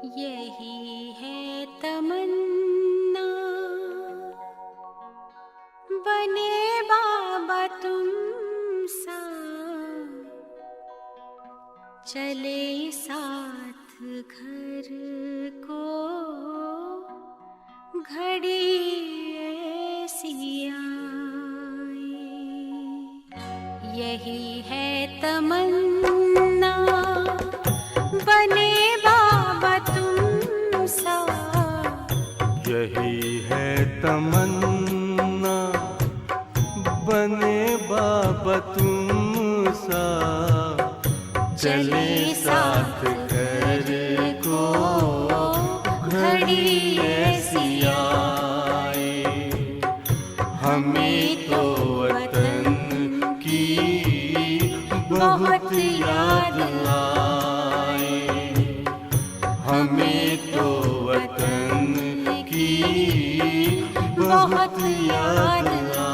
यही है तमन्ना, बने बाबा तुम सा, चले साथ घर को घड़ी ऐसी आए। यही है तमन्ना, बने बाबा तुम सा, यही है तमन्ना, बने बाबा तुम सा, चले साथ घर को घड़ी ऐसी आए। हमें तो वतन की बहुत याद आए, हमें तो वतन की बहुत याद आए।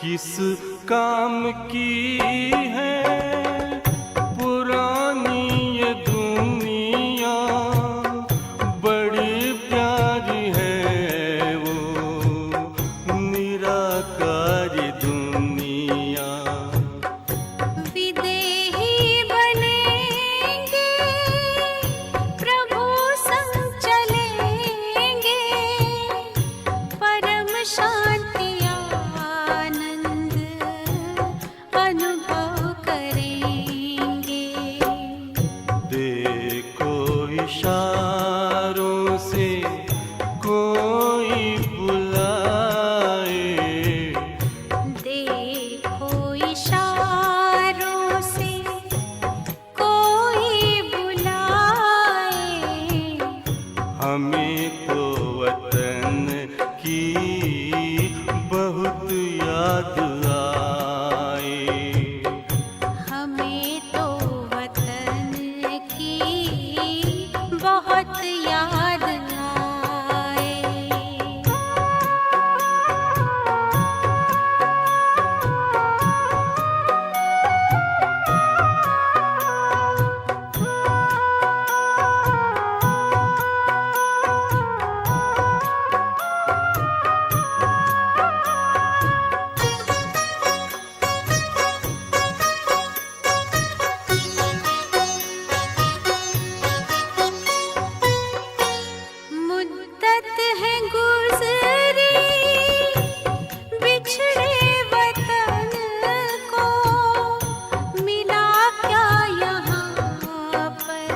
किस काम की है पुरानी ये दुनिया, बड़ी प्यारी है वो निराकारी दुनिया। विदेही बनेंगे प्रभु संग चलेंगे, परम शांति आनंद अनुभव करेंगे। देखो इशारों से कोई बुलाए, देखो इशारों से कोई बुलाए, हमें तो वतन की बहुत याद आए। हमें तो वतन की बहुत याद आए। मुद्दत है गुज़री बिछड़े वतन को, मिला क्या यहाँ पर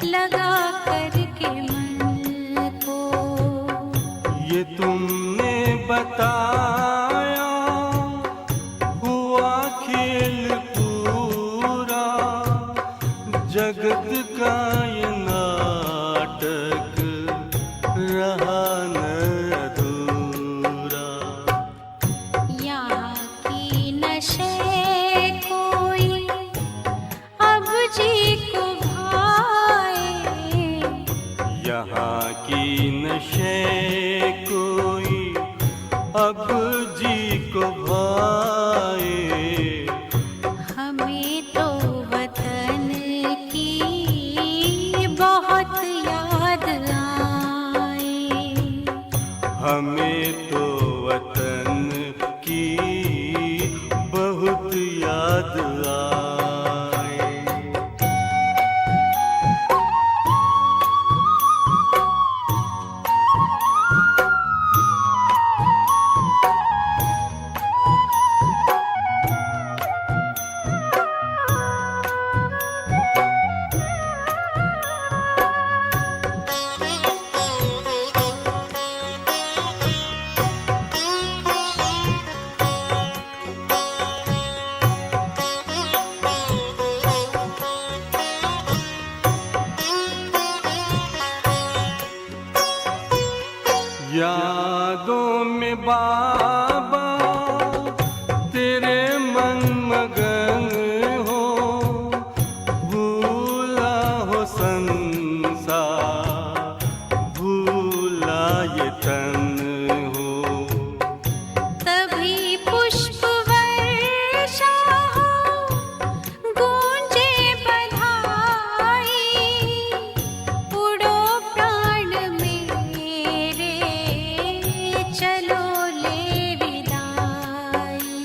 लगा करके मन को। ये तुमने बताया हुआ खेल पूरा, जगत का ये नाटक रहा न अधूरा। यहाँ की नशे कोई अब जी को भाए, यहाँ की नशे कोई अब जी को भाए। हमें तो वतन की बहुत याद आए। हमें तो वतन की बहुत याद आए। बाबा तेरे मन मगन हो, भूला हो संसार, भूला ये तन हो। तभी पुष्प वर्षा हो, गूंजे बधाई, उड़ो प्राण मेरे, चलो ले विदाई।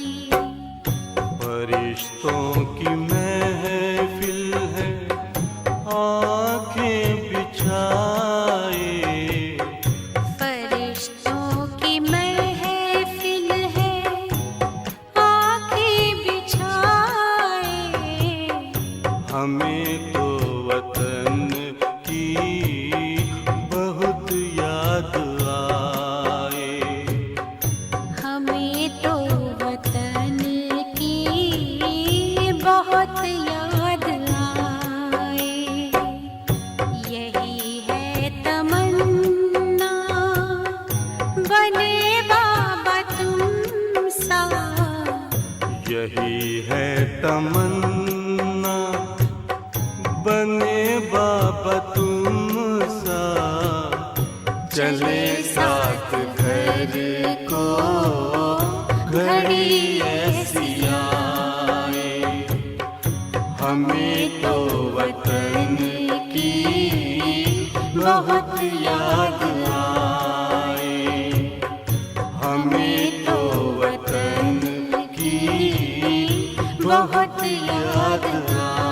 फरिश्तों की महफिल है, आंखें बिछाए, फरिश्तों की महफिल है, आंखें बिछाए। हमें तो वतन की बहुत याद आए। हमें तो वतन की बहुत याद आए। यही है तमन्ना, बने बाबा तुम सा। यही है तमन्ना, बने बाबा तुम सा। चले साथ घर को घड़ी ऐसी आए। हमें तो वतन की बहुत याद आए। हमें तो वतन की बहुत याद आए।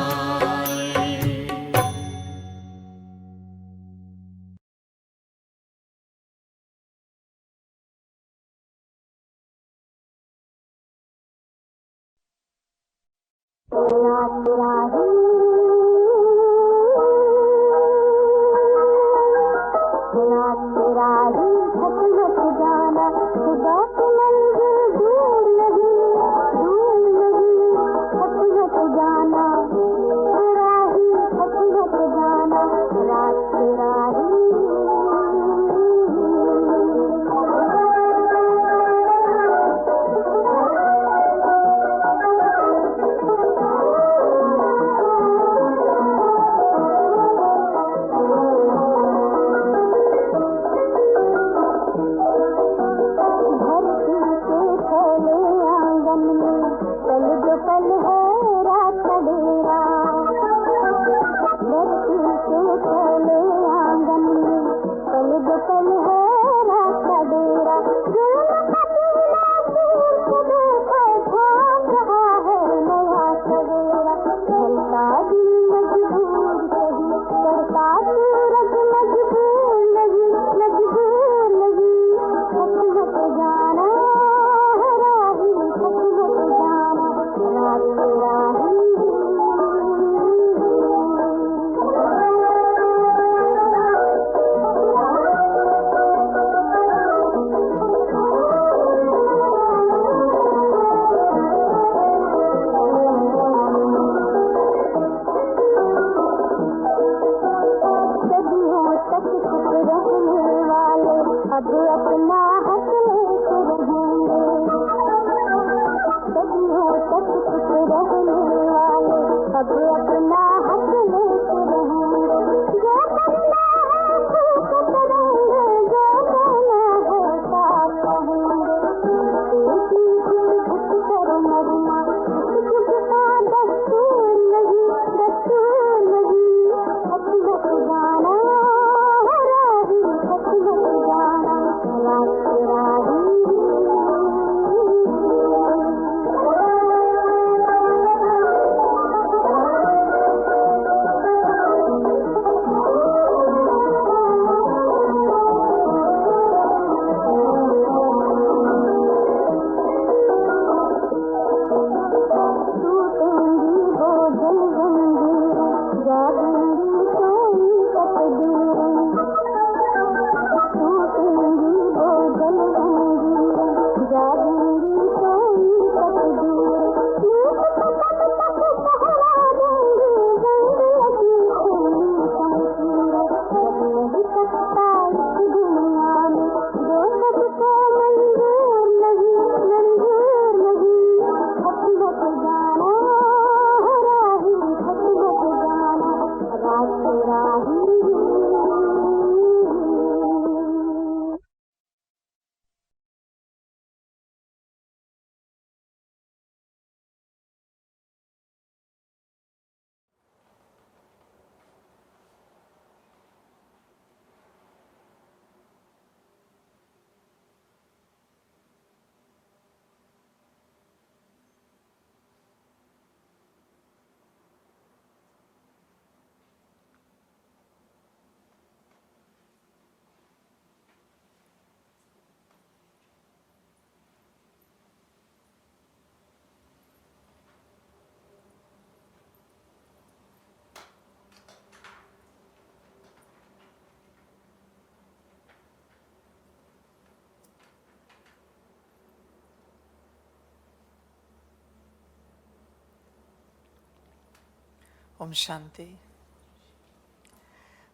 ओम शांति।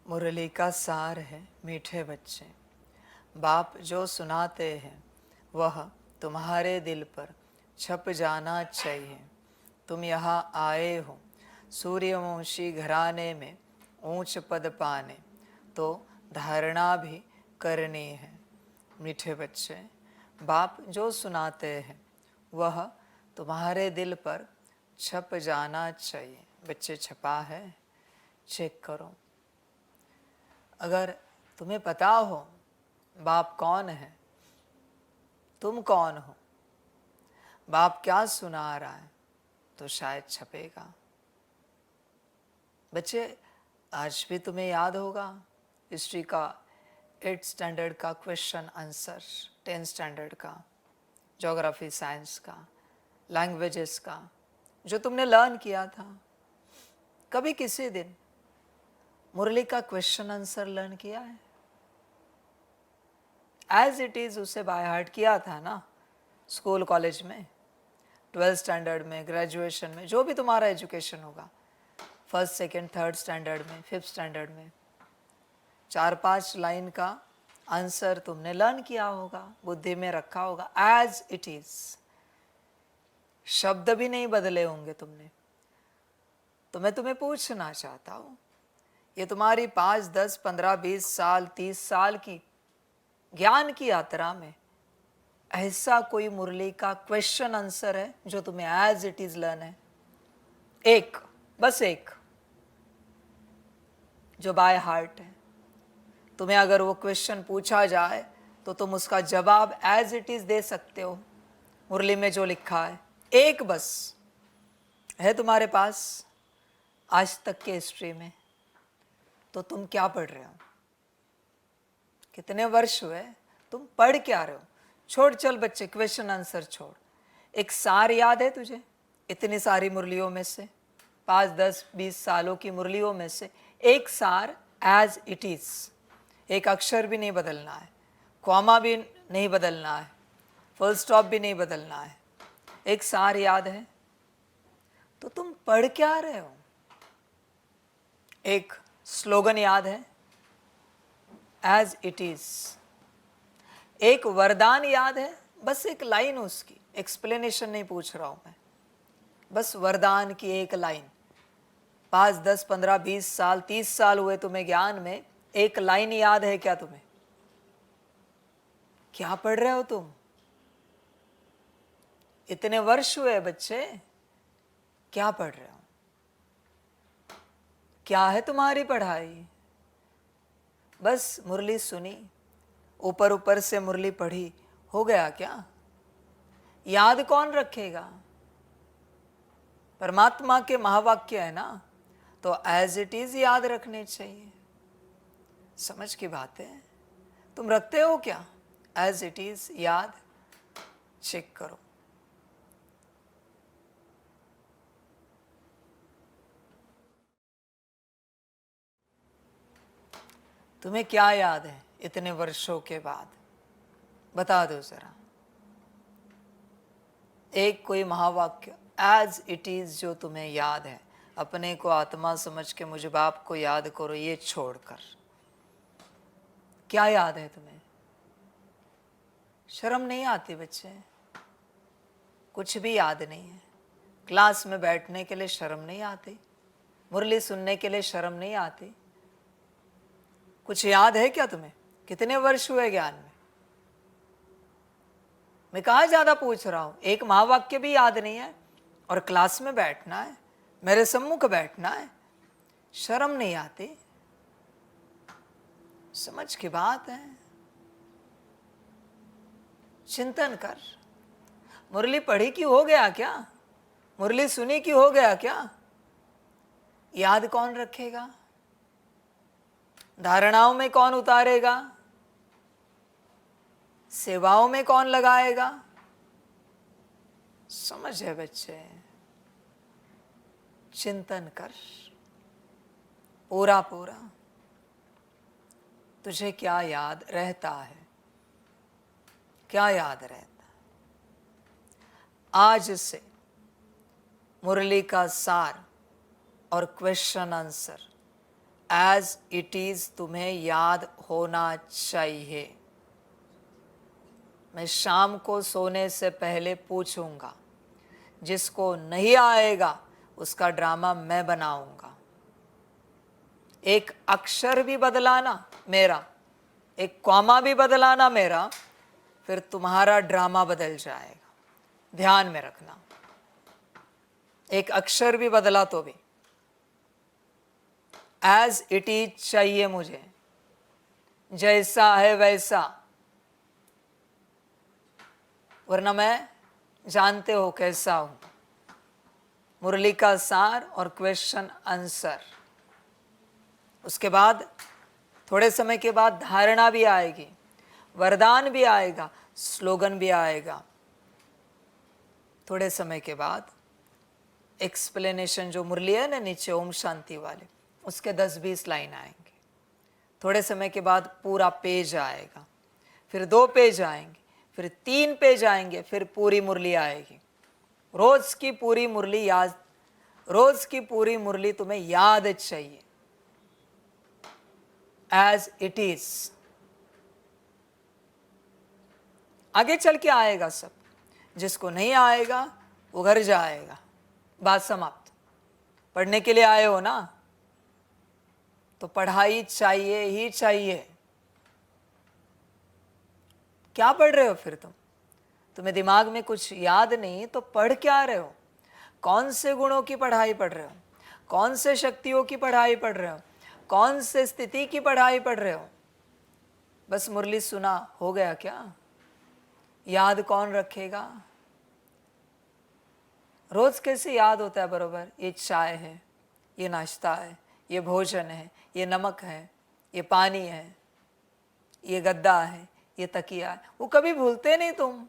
मुरली का सार है मीठे बच्चे, बाप जो सुनाते हैं वह तुम्हारे दिल पर छप जाना चाहिए। तुम यहाँ आए हो सूर्यवंशी घराने में ऊंच पद पाने, तो धारणा भी करनी है। मीठे बच्चे, बाप जो सुनाते हैं वह तुम्हारे दिल पर छप जाना चाहिए। बच्चे, छपा है? चेक करो। अगर तुम्हें पता हो बाप कौन है, तुम कौन हो, बाप क्या सुना रहा है, तो शायद छपेगा। बच्चे, आज भी तुम्हें याद होगा हिस्ट्री का 8th स्टैंडर्ड का क्वेश्चन आंसर, 10th स्टैंडर्ड का, ज्योग्राफी साइंस का, लैंग्वेजेस का, जो तुमने लर्न किया था। कभी किसी दिन मुरली का क्वेश्चन आंसर लर्न किया है? एज इट इज उसे बाय हार्ट किया था ना, स्कूल कॉलेज में, 12th स्टैंडर्ड में, ग्रेजुएशन में, जो भी तुम्हारा एजुकेशन होगा, 1st, 2nd, 3rd स्टैंडर्ड में, 5th स्टैंडर्ड में, 4-5 लाइन का आंसर तुमने लर्न किया होगा, बुद्धि में रखा होगा एज इट इज। शब्द भी नहीं बदले होंगे तुमने। तो मैं तुम्हें पूछना चाहता हूं, ये तुम्हारी 5, 10, 15, 20 साल, 30 साल की ज्ञान की यात्रा में ऐसा कोई मुरली का क्वेश्चन आंसर है जो तुम्हें एज इट इज लर्न है? एक, बस एक, जो बाय हार्ट है। तुम्हें अगर वो क्वेश्चन पूछा जाए तो तुम उसका जवाब एज इट इज दे सकते हो, मुरली में जो लिखा है। एक बस है तुम्हारे पास आज तक के हिस्ट्री में। तो तुम क्या पढ़ रहे हो? कितने वर्ष हुए तुम पढ़ क्या रहे हो? छोड़, चल बच्चे, क्वेश्चन आंसर छोड़। एक सार याद है तुझे इतनी सारी मुरलियों में से? 5, 10, 20 सालों की मुरलियों में से एक सार एज इट इज। एक अक्षर भी नहीं बदलना है, कॉमा भी नहीं बदलना है, फुल स्टॉप भी नहीं बदलना है। एक सार याद है? तो तुम पढ़ क्या रहे हो? एक स्लोगन याद है? As it is. एक वरदान याद है? बस एक लाइन उसकी, एक्सप्लेनेशन नहीं पूछ रहा हूं मैं, बस वरदान की एक लाइन। 5, 10, 15, 20 साल, 30 साल हुए तुम्हें ज्ञान में, एक लाइन याद है क्या तुम्हें? क्या पढ़ रहे हो तुम? इतने वर्ष हुए बच्चे, क्या पढ़ रहे हो? क्या है तुम्हारी पढ़ाई? बस मुरली सुनी, ऊपर ऊपर से मुरली पढ़ी, हो गया क्या? याद कौन रखेगा? परमात्मा के महावाक्य है ना, तो एज इट इज याद रखने चाहिए। समझ की बात है? तुम रखते हो क्या एज इट इज याद? चेक करो। तुम्हें क्या याद है इतने वर्षों के बाद? बता दो जरा। एक कोई महावाक्य एज इट इज जो तुम्हें याद है। अपने को आत्मा समझ के मुझे बाप को याद करो, ये छोड़कर क्या याद है तुम्हें? शर्म नहीं आती बच्चे? कुछ भी याद नहीं है? क्लास में बैठने के लिए शर्म नहीं आती? मुरली सुनने के लिए शर्म नहीं आती? कुछ याद है क्या तुम्हें? कितने वर्ष हुए ज्ञान में? मैं कहाँ ज्यादा पूछ रहा हूं, एक महावाक्य भी याद नहीं है और क्लास में बैठना है, मेरे सम्मुख बैठना है, शर्म नहीं आती? समझ की बात है। चिंतन कर। मुरली पढ़ी की हो गया क्या? मुरली सुनी की हो गया क्या? याद कौन रखेगा? धारणाओं में कौन उतारेगा? सेवाओं में कौन लगाएगा? समझ है बच्चे? चिंतन कर पूरा पूरा। तुझे क्या याद रहता है? क्या याद रहता है? आज से मुरली का सार और question answer as it is तुम्हें याद होना चाहिए। मैं शाम को सोने से पहले पूछूंगा, जिसको नहीं आएगा उसका ड्रामा मैं बनाऊंगा। एक अक्षर भी बदलाना मेरा, एक कॉमा भी बदलाना मेरा, फिर तुम्हारा ड्रामा बदल जाएगा। ध्यान में रखना, एक अक्षर भी बदला तो भी एज इट इज चाहिए मुझे, जैसा है वैसा, वरना मैं जानते हो कैसा हूं। मुरली का सार और क्वेश्चन आंसर, उसके बाद थोड़े समय के बाद धारणा भी आएगी, वरदान भी आएगा, स्लोगन भी आएगा। थोड़े समय के बाद एक्सप्लेनेशन जो मुरली है ना नीचे ओम शांति वाले, उसके 10-20 लाइन आएंगे। थोड़े समय के बाद पूरा पेज आएगा, फिर 2 पेज आएंगे, फिर 3 पेज आएंगे, फिर पूरी मुरली आएगी। रोज की पूरी मुरली याद, रोज की पूरी मुरली तुम्हें याद चाहिए एज इट इज। आगे चल के आएगा सब, जिसको नहीं आएगा वो घर जाएगा। बात समाप्त। पढ़ने के लिए आए हो ना, तो पढ़ाई चाहिए ही चाहिए। क्या पढ़ रहे हो फिर तुम्हें दिमाग में कुछ याद नहीं तो पढ़ क्या रहे हो? कौन से गुणों की पढ़ाई पढ़ रहे हो? कौन से शक्तियों की पढ़ाई पढ़ रहे हो? कौन से स्थिति की पढ़ाई पढ़ रहे हो? बस मुरली सुना हो गया क्या? याद कौन रखेगा? रोज कैसे याद होता है बरोबर? ये चाय है, ये नाश्ता है, ये भोजन है, ये नमक है, ये पानी है, ये गद्दा है, ये तकिया है, वो कभी भूलते नहीं तुम।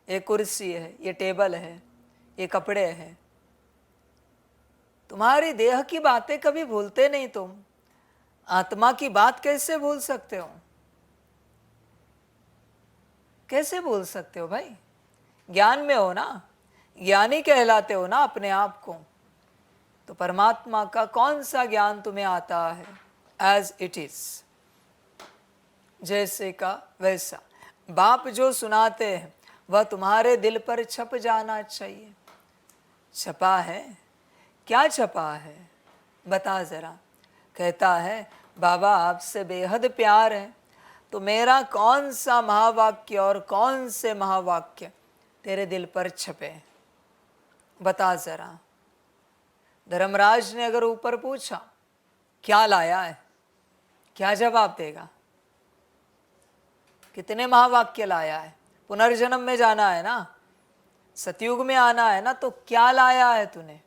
ये कुर्सी है, ये टेबल है, ये कपड़े हैं, तुम्हारी देह की बातें कभी भूलते नहीं तुम। आत्मा की बात कैसे भूल सकते हो? कैसे भूल सकते हो भाई? ज्ञान में हो ना, ज्ञानी कहलाते हो ना अपने आप को। तो परमात्मा का कौन सा ज्ञान तुम्हें आता है? एज इट इज, जैसे का वैसा। बाप जो सुनाते हैं वह तुम्हारे दिल पर छप जाना चाहिए। छपा है? क्या छपा है? बता जरा। कहता है बाबा आपसे बेहद प्यार है, तो मेरा कौन सा महावाक्य और कौन से महावाक्य तेरे दिल पर छपे? बता जरा। धर्मराज ने अगर ऊपर पूछा क्या लाया है, क्या जवाब देगा? कितने महावाक्य लाया है? पुनर्जन्म में जाना है ना, सतयुग में आना है ना, तो क्या लाया है तूने?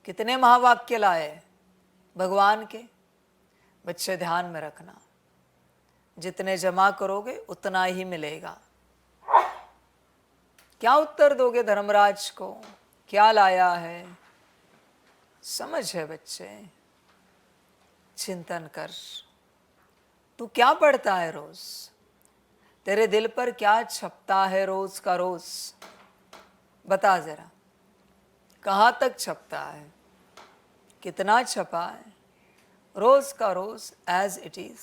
कितने महावाक्य लाए भगवान के? बच्चे ध्यान में रखना, जितने जमा करोगे उतना ही मिलेगा। क्या उत्तर दोगे धर्मराज को? क्या लाया है? समझ है बच्चे, चिंतन कर। तू क्या पढ़ता है रोज? तेरे दिल पर क्या छपता है रोज का रोज? बता जरा। कहाँ तक छपता है? कितना छपा है? रोज का रोज एज इट इज।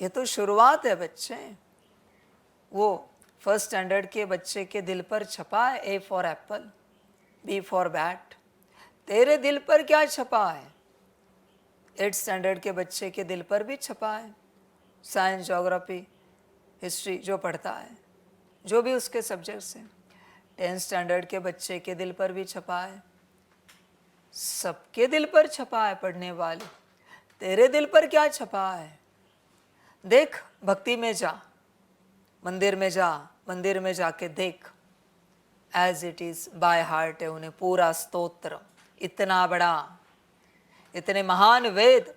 ये तो शुरुआत है बच्चे। वो फर्स्ट स्टैंडर्ड के बच्चे के दिल पर छपा है A for apple, B for bat. तेरे दिल पर क्या छपा है? 8th स्टैंडर्ड के बच्चे के दिल पर भी छपा है। साइंस, ज्योग्राफी, हिस्ट्री जो पढ़ता है, जो भी उसके सब्जेक्ट्स हैं। 10th स्टैंडर्ड के बच्चे के दिल पर भी छपा है। सबके दिल पर छपा है पढ़ने वाले। तेरे दिल पर क्या छपा है? देख, भक्ति में जा, मंदिर में जा, मंदिर में जाके देख। As it is by heart है उन्हें पूरा स्तोत्र। इतना बड़ा, इतने महान वेद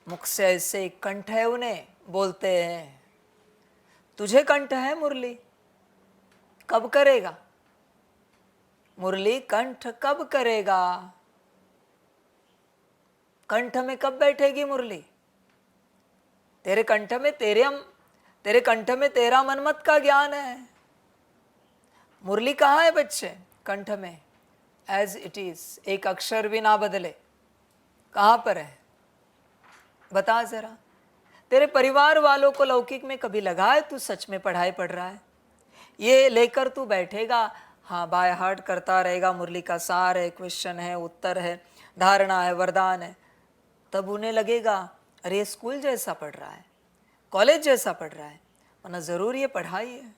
मुख से ऐसे कंठ है उन्हें, बोलते हैं। तुझे कंठ है मुरली? कब करेगा मुरली? कंठ कब करेगा? कंठ में कब बैठेगी मुरली? तेरे कंठ में तेरे कंठ में तेरा मनमत का ज्ञान है। मुरली कहाँ है बच्चे? कंठ में। एज इट इज, एक अक्षर भी ना बदले। कहाँ पर है बता जरा। तेरे परिवार वालों को लौकिक में कभी लगा है तू सच में पढ़ाई पढ़ रहा है? ये लेकर तू बैठेगा, हाँ बाय हार्ट करता रहेगा, मुरली का सार है, क्वेश्चन है, उत्तर है, धारणा है, वरदान है, तब उन्हें लगेगा अरे ये स्कूल जैसा पढ़ रहा है, कॉलेज जैसा पढ़ रहा है, वरना जरूर ये पढ़ाई है।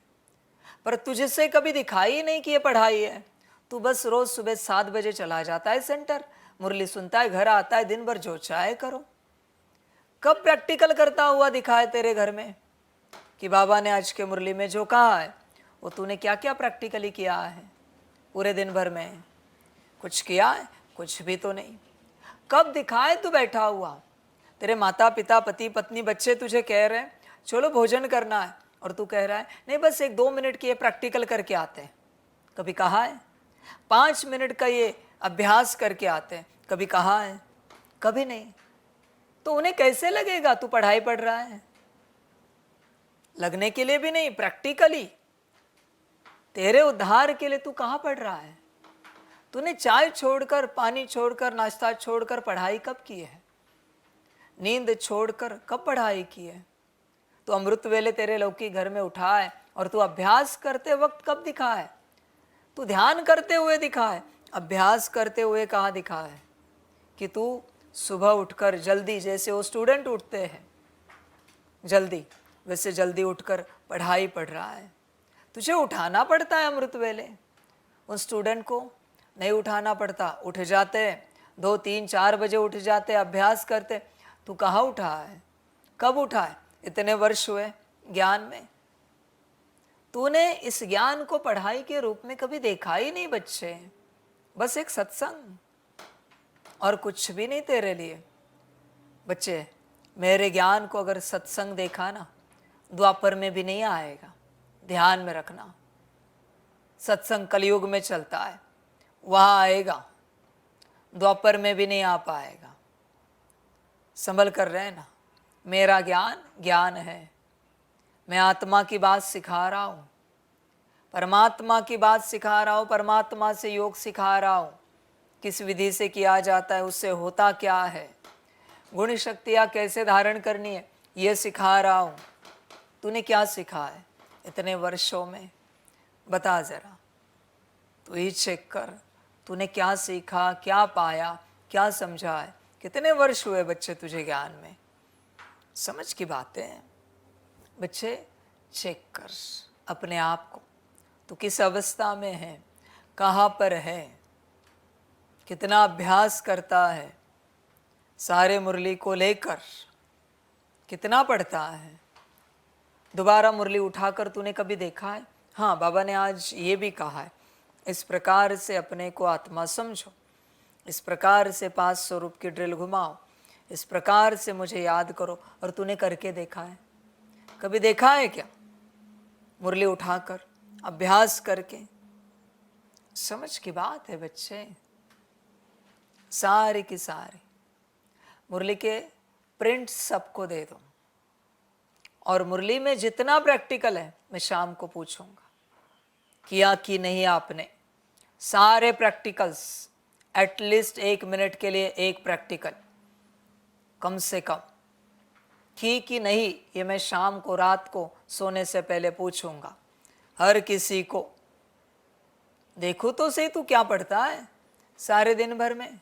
पर तुझसे कभी दिखाई ही नहीं कि ये पढ़ाई है। तू बस रोज सुबह 7 बजे चला जाता है सेंटर, मुरली सुनता है, घर आता है, दिन भर जो चाहे करो। कब प्रैक्टिकल करता हुआ दिखा है तेरे घर में कि बाबा ने आज के मुरली में जो कहा है वो तूने क्या क्या प्रैक्टिकली किया है पूरे दिन भर में? कुछ किया है? कुछ भी तो नहीं। कब दिखाए तू बैठा हुआ? तेरे माता पिता, पति पत्नी, बच्चे तुझे कह रहे हैं चलो भोजन करना है, और तू कह रहा है नहीं बस 1-2 मिनट की ये प्रैक्टिकल करके आते हैं। कभी कहा है? 5 मिनट का ये अभ्यास करके आते हैं, कभी कहा है? कभी नहीं। तो उन्हें कैसे लगेगा तू पढ़ाई पढ़ रहा है? लगने के लिए भी नहीं, प्रैक्टिकली तेरे उद्धार के लिए तू कहाँ पढ़ रहा है? तूने चाय छोड़कर, पानी छोड़कर, नाश्ता छोड़कर पढ़ाई कब की है? नींद छोड़कर कब पढ़ाई की है? तो अमृत वेले तेरे लौकी घर में उठा है और तू अभ्यास करते वक्त कब दिखा है? तू ध्यान करते हुए दिखा है, अभ्यास करते हुए कहाँ दिखा है? कि तू सुबह उठकर जल्दी, जैसे वो स्टूडेंट उठते हैं जल्दी, वैसे जल्दी उठकर पढ़ाई पढ़ रहा है। तुझे उठाना पड़ता है अमृत वेले, उन स्टूडेंट को नहीं उठाना पड़ता, उठ जाते हैं 2, 3, 4 बजे उठ जाते, अभ्यास करते। तू कहाँ उठा है? कब उठा है? इतने वर्ष हुए ज्ञान में, तूने इस ज्ञान को पढ़ाई के रूप में कभी देखा ही नहीं बच्चे। बस एक सत्संग और कुछ भी नहीं तेरे लिए। बच्चे, मेरे ज्ञान को अगर सत्संग देखा ना, द्वापर में भी नहीं आएगा, ध्यान में रखना। सत्संग कलयुग में चलता है, वहाँ आएगा, द्वापर में भी नहीं आ पाएगा। संभल कर रहे ना। मेरा ज्ञान ज्ञान है, मैं आत्मा की बात सिखा रहा हूँ, परमात्मा की बात सिखा रहा हूँ, परमात्मा से योग सिखा रहा हूँ, किस विधि से किया जाता है, उससे होता क्या है, गुण शक्तियाँ कैसे धारण करनी है, ये सिखा रहा हूँ। तूने क्या सीखा है इतने वर्षों में? बता जरा, तू ही चेक कर, तूने क्या सीखा, क्या पाया, क्या समझा है? कितने वर्ष हुए बच्चे तुझे ज्ञान में? समझ की बातें हैं बच्चे। चेक कर अपने आप को, तू किस अवस्था में है, कहाँ पर है, कितना अभ्यास करता है, सारे मुरली को लेकर कितना पढ़ता है। दोबारा मुरली उठाकर तूने कभी देखा है? हाँ, बाबा ने आज ये भी कहा है, इस प्रकार से अपने को आत्मा समझो, इस प्रकार से 5 स्वरूप की ड्रिल घुमाओ, इस प्रकार से मुझे याद करो। और तूने करके देखा है? कभी देखा है क्या? मुरली उठाकर अभ्यास करके। समझ की बात है बच्चे। सारे की सारे मुरली के प्रिंट सबको दे दो, और मुरली में जितना प्रैक्टिकल है मैं शाम को पूछूंगा, किया कि नहीं आपने। सारे प्रैक्टिकल्स, एटलीस्ट 1 मिनट के लिए एक प्रैक्टिकल कम से कम, की कि नहीं, ये मैं शाम को, रात को सोने से पहले पूछूंगा हर किसी को। देखो तो सही तू क्या पढ़ता है सारे दिन भर में।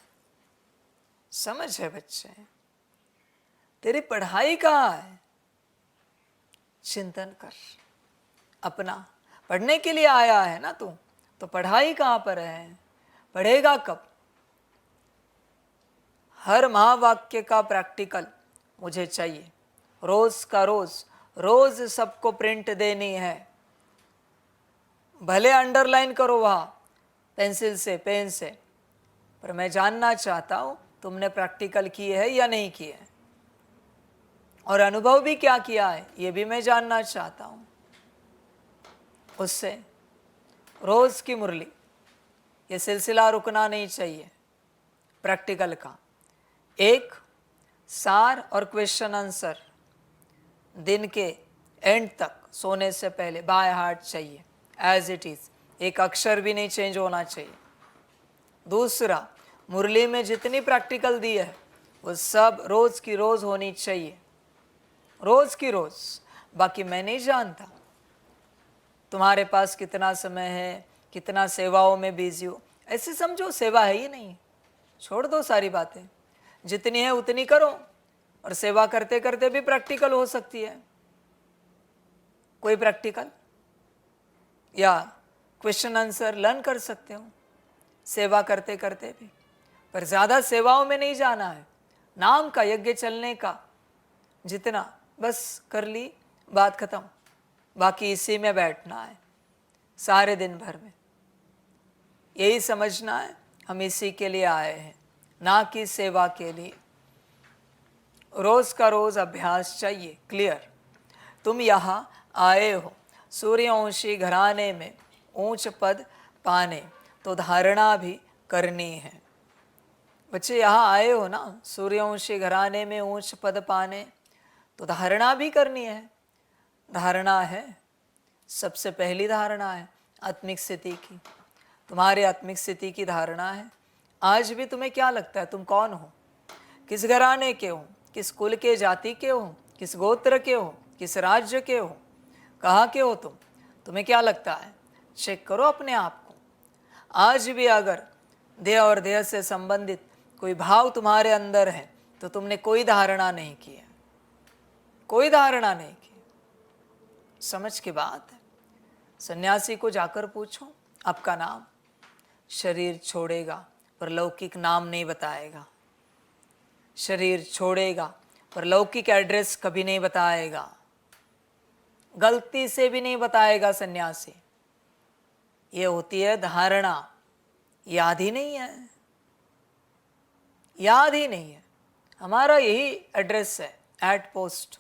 समझ है बच्चे, तेरी पढ़ाई कहाँ है? चिंतन कर अपना। पढ़ने के लिए आया है ना तू, तो पढ़ाई कहाँ पर है? पढ़ेगा कब? हर महावाक्य का प्रैक्टिकल मुझे चाहिए, रोज का रोज, रोज सबको प्रिंट देनी है। भले अंडरलाइन करो वहाँ पेंसिल से, पेन से, पर मैं जानना चाहता हूँ तुमने प्रैक्टिकल किए है या नहीं किए, और अनुभव भी क्या किया है ये भी मैं जानना चाहता हूँ। उससे रोज की मुरली, ये सिलसिला रुकना नहीं चाहिए प्रैक्टिकल का। एक सार और क्वेश्चन आंसर दिन के एंड तक सोने से पहले बाय हार्ट चाहिए, एज इट इज। एक अक्षर भी नहीं चेंज होना चाहिए। दूसरा, मुरली में जितनी प्रैक्टिकल दी है वो सब रोज की रोज होनी चाहिए, रोज की रोज। बाकी मैं नहीं जानता तुम्हारे पास कितना समय है, कितना सेवाओं में बिजी हो, ऐसे समझो सेवा है ही नहीं। छोड़ दो सारी बातें, जितनी है उतनी करो। और सेवा करते करते भी प्रैक्टिकल हो सकती है, कोई प्रैक्टिकल या क्वेश्चन आंसर लर्न कर सकते हो सेवा करते करते भी। पर ज़्यादा सेवाओं में नहीं जाना है, नाम का यज्ञ चलने का जितना बस कर ली, बात खत्म। बाकी इसी में बैठना है सारे दिन भर में, यही समझना है हम इसी के लिए आए हैं, ना कि सेवा के लिए। रोज का रोज अभ्यास चाहिए। क्लियर? तुम यहाँ आए हो सूर्यवंशी घराने में ऊंच पद पाने, तो धारणा भी करनी है। बच्चे यहाँ आए हो ना सूर्यवंशी घराने में ऊंच पद पाने, तो धारणा भी करनी है। धारणा है, सबसे पहली धारणा है आत्मिक स्थिति की। तुम्हारे आत्मिक स्थिति की धारणा है। आज भी तुम्हें क्या लगता है तुम कौन हो, किस घराने के हो, किस कुल के, जाति के हो, किस गोत्र के हो, किस राज्य के हो, कहाँ के हो तुम? तुम्हें क्या लगता है? चेक करो अपने आप को। आज भी अगर देह और देह से संबंधित कोई भाव तुम्हारे अंदर है तो तुमने कोई धारणा नहीं की है, कोई धारणा नहीं की। समझ की बात है। सन्यासी को जाकर पूछो आपका नाम, शरीर छोड़ेगा पर लौकिक नाम नहीं बताएगा। शरीर छोड़ेगा पर लौकिक एड्रेस कभी नहीं बताएगा, गलती से भी नहीं बताएगा सन्यासी। ये होती है धारणा, याद ही नहीं है, याद ही नहीं है। हमारा यही एड्रेस है, एट पोस्ट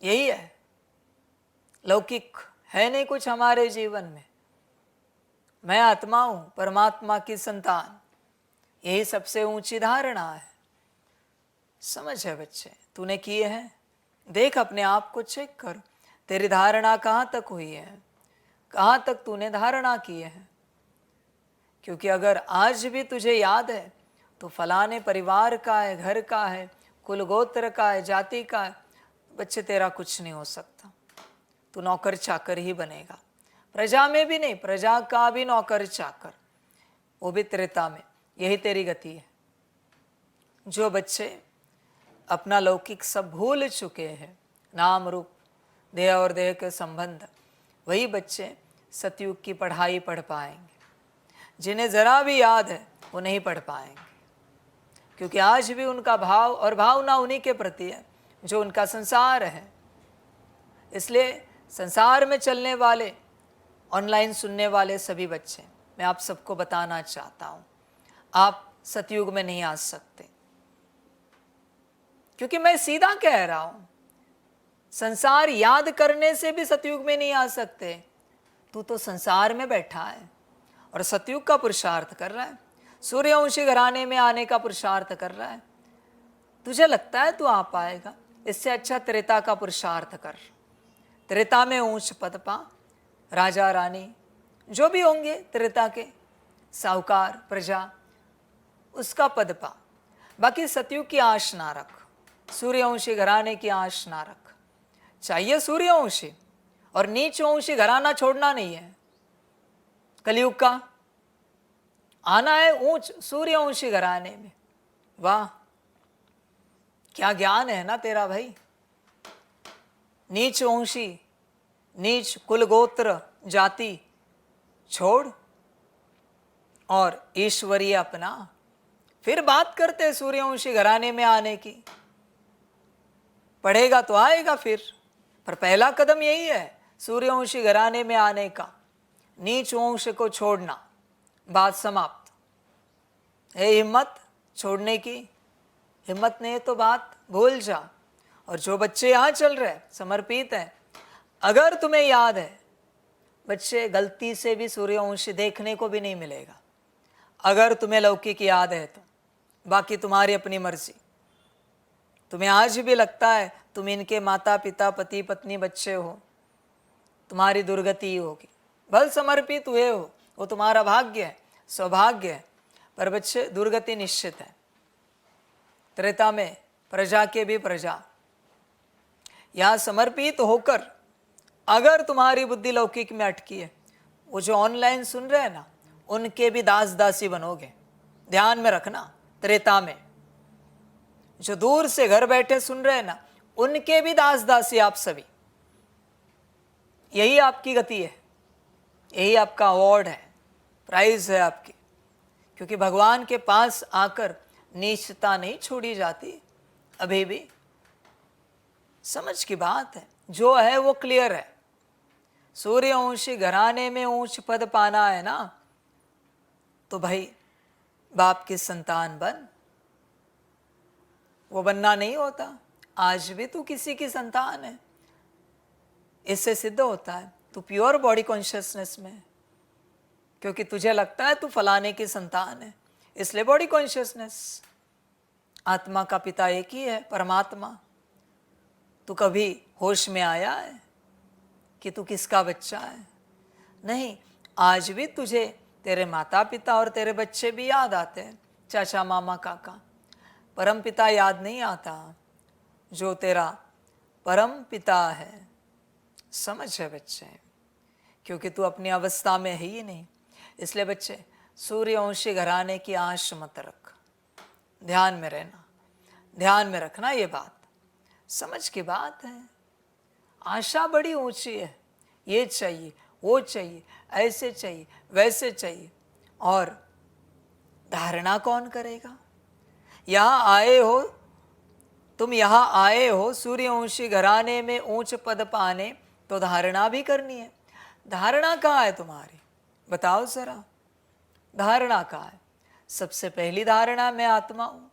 यही है। लौकिक है नहीं कुछ हमारे जीवन में। मैं आत्मा हूं, परमात्मा की संतान, यही सबसे ऊंची धारणा है। समझ है बच्चे? तूने किए हैं? देख अपने आप को चेक कर, तेरी धारणा कहाँ तक हुई है, कहाँ तक तूने धारणा की है। क्योंकि अगर आज भी तुझे याद है तो फलाने परिवार का है, घर का है, कुल गोत्र का है, जाति का है, बच्चे तेरा कुछ नहीं हो सकता। तू नौकर चाकर ही बनेगा। प्रजा में भी नहीं, प्रजा का भी नौकर चाकर, वो भी त्रेता में। यही तेरी गति है। जो बच्चे अपना लौकिक सब भूल चुके हैं, नाम रूप देह और देह के संबंध, वही बच्चे सतयुग की पढ़ाई पढ़ पाएंगे। जिन्हें जरा भी याद है वो नहीं पढ़ पाएंगे, क्योंकि आज भी उनका भाव और भावना उन्हीं के प्रति है जो उनका संसार है। इसलिए संसार में चलने वाले, ऑनलाइन सुनने वाले सभी बच्चे, मैं आप सबको बताना चाहता हूँ, आप सतयुग में नहीं आ सकते। क्योंकि मैं सीधा कह रहा हूं, संसार याद करने से भी सतयुग में नहीं आ सकते। तू तो संसार में बैठा है और सतयुग का पुरुषार्थ कर रहा है, सूर्यवंशी घराने में आने का पुरुषार्थ कर रहा है। तुझे लगता है तू आ पाएगा? इससे अच्छा त्रेता का पुरुषार्थ कर। त्रेता में ऊंच पद पा, राजा रानी जो भी होंगे त्रेता के, साहूकार प्रजा, उसका पद पा। बाकी सतयुग की आश ना रख, सूर्यवंशी घराने की आश ना रख। चाहिए सूर्यवंशी, और नीच वंशी घराना छोड़ना नहीं है। कलयुग का आना है ऊंच सूर्यवंशी घराने में। वाह, क्या ज्ञान है ना तेरा भाई। नीच वंशी, नीच कुल गोत्र जाति छोड़ और ईश्वरीय अपना। फिर बात करते सूर्यवंशी घराने में आने की। पढ़ेगा तो आएगा फिर, पर पहला कदम यही है सूर्यवंशी घराने में आने का, नीच वंश को छोड़ना। बात समाप्त है। हिम्मत छोड़ने की हिम्मत नहीं है तो बात भूल जा। और जो बच्चे यहाँ चल रहे हैं, समर्पित हैं, अगर तुम्हें याद है, बच्चे गलती से भी सूर्यवंशी देखने को भी नहीं मिलेगा। अगर तुम्हें लौकिक याद है तो, बाकी तुम्हारी अपनी मर्जी। तुम्हें आज भी लगता है तुम इनके माता पिता पति पत्नी बच्चे हो, तुम्हारी दुर्गति ही होगी। भल समर्पित हुए हो, वो तुम्हारा भाग्य है, सौभाग्य है। पर बच्चे दुर्गति निश्चित है। त्रेता में प्रजा के भी प्रजा, यहां समर्पित होकर अगर तुम्हारी बुद्धि लौकिक में अटकी है, वो जो ऑनलाइन सुन रहे हैं ना, उनके भी दास दासी बनोगे। ध्यान में रखना, त्रेता में जो दूर से घर बैठे सुन रहे हैं ना, उनके भी दास दासी आप सभी। यही आपकी गति है, यही आपका अवार्ड है, प्राइज है आपकी। क्योंकि भगवान के पास आकर नीचता नहीं छोड़ी जाती। अभी भी समझ की बात है, जो है वो क्लियर है। सूर्यवंशी घराने में ऊंच पद पाना है ना, तो भाई बाप की संतान बन। वो बनना नहीं होता, आज भी तू किसी की संतान है। इससे सिद्ध होता है तू प्योर बॉडी कॉन्शियसनेस में है। क्योंकि तुझे लगता है तू फलाने की संतान है, इसलिए बॉडी कॉन्शियसनेस। आत्मा का पिता एक ही है, परमात्मा। तू कभी होश में आया है कि तू किसका बच्चा है? नहीं। आज भी तुझे तेरे माता पिता और तेरे बच्चे भी याद आते हैं, चाचा मामा काका। परम पिता याद नहीं आता, जो तेरा परम पिता है। समझ है बच्चे, क्योंकि तू अपनी अवस्था में है ही नहीं। इसलिए बच्चे सूर्यवंशी घराने की आश मत रख। ध्यान में रहना, ध्यान में रखना ये बात। समझ की बात है। आशा बड़ी ऊंची है, ये चाहिए, वो चाहिए, ऐसे चाहिए, वैसे चाहिए। और धारणा कौन करेगा? यहाँ आए हो तुम, यहाँ आए हो सूर्यवंशी घराने में ऊंच पद पाने, तो धारणा भी करनी है। धारणा कहाँ है तुम्हारी? बताओ जरा, धारणा कहाँ है? सबसे पहली धारणा, मैं आत्मा हूँ,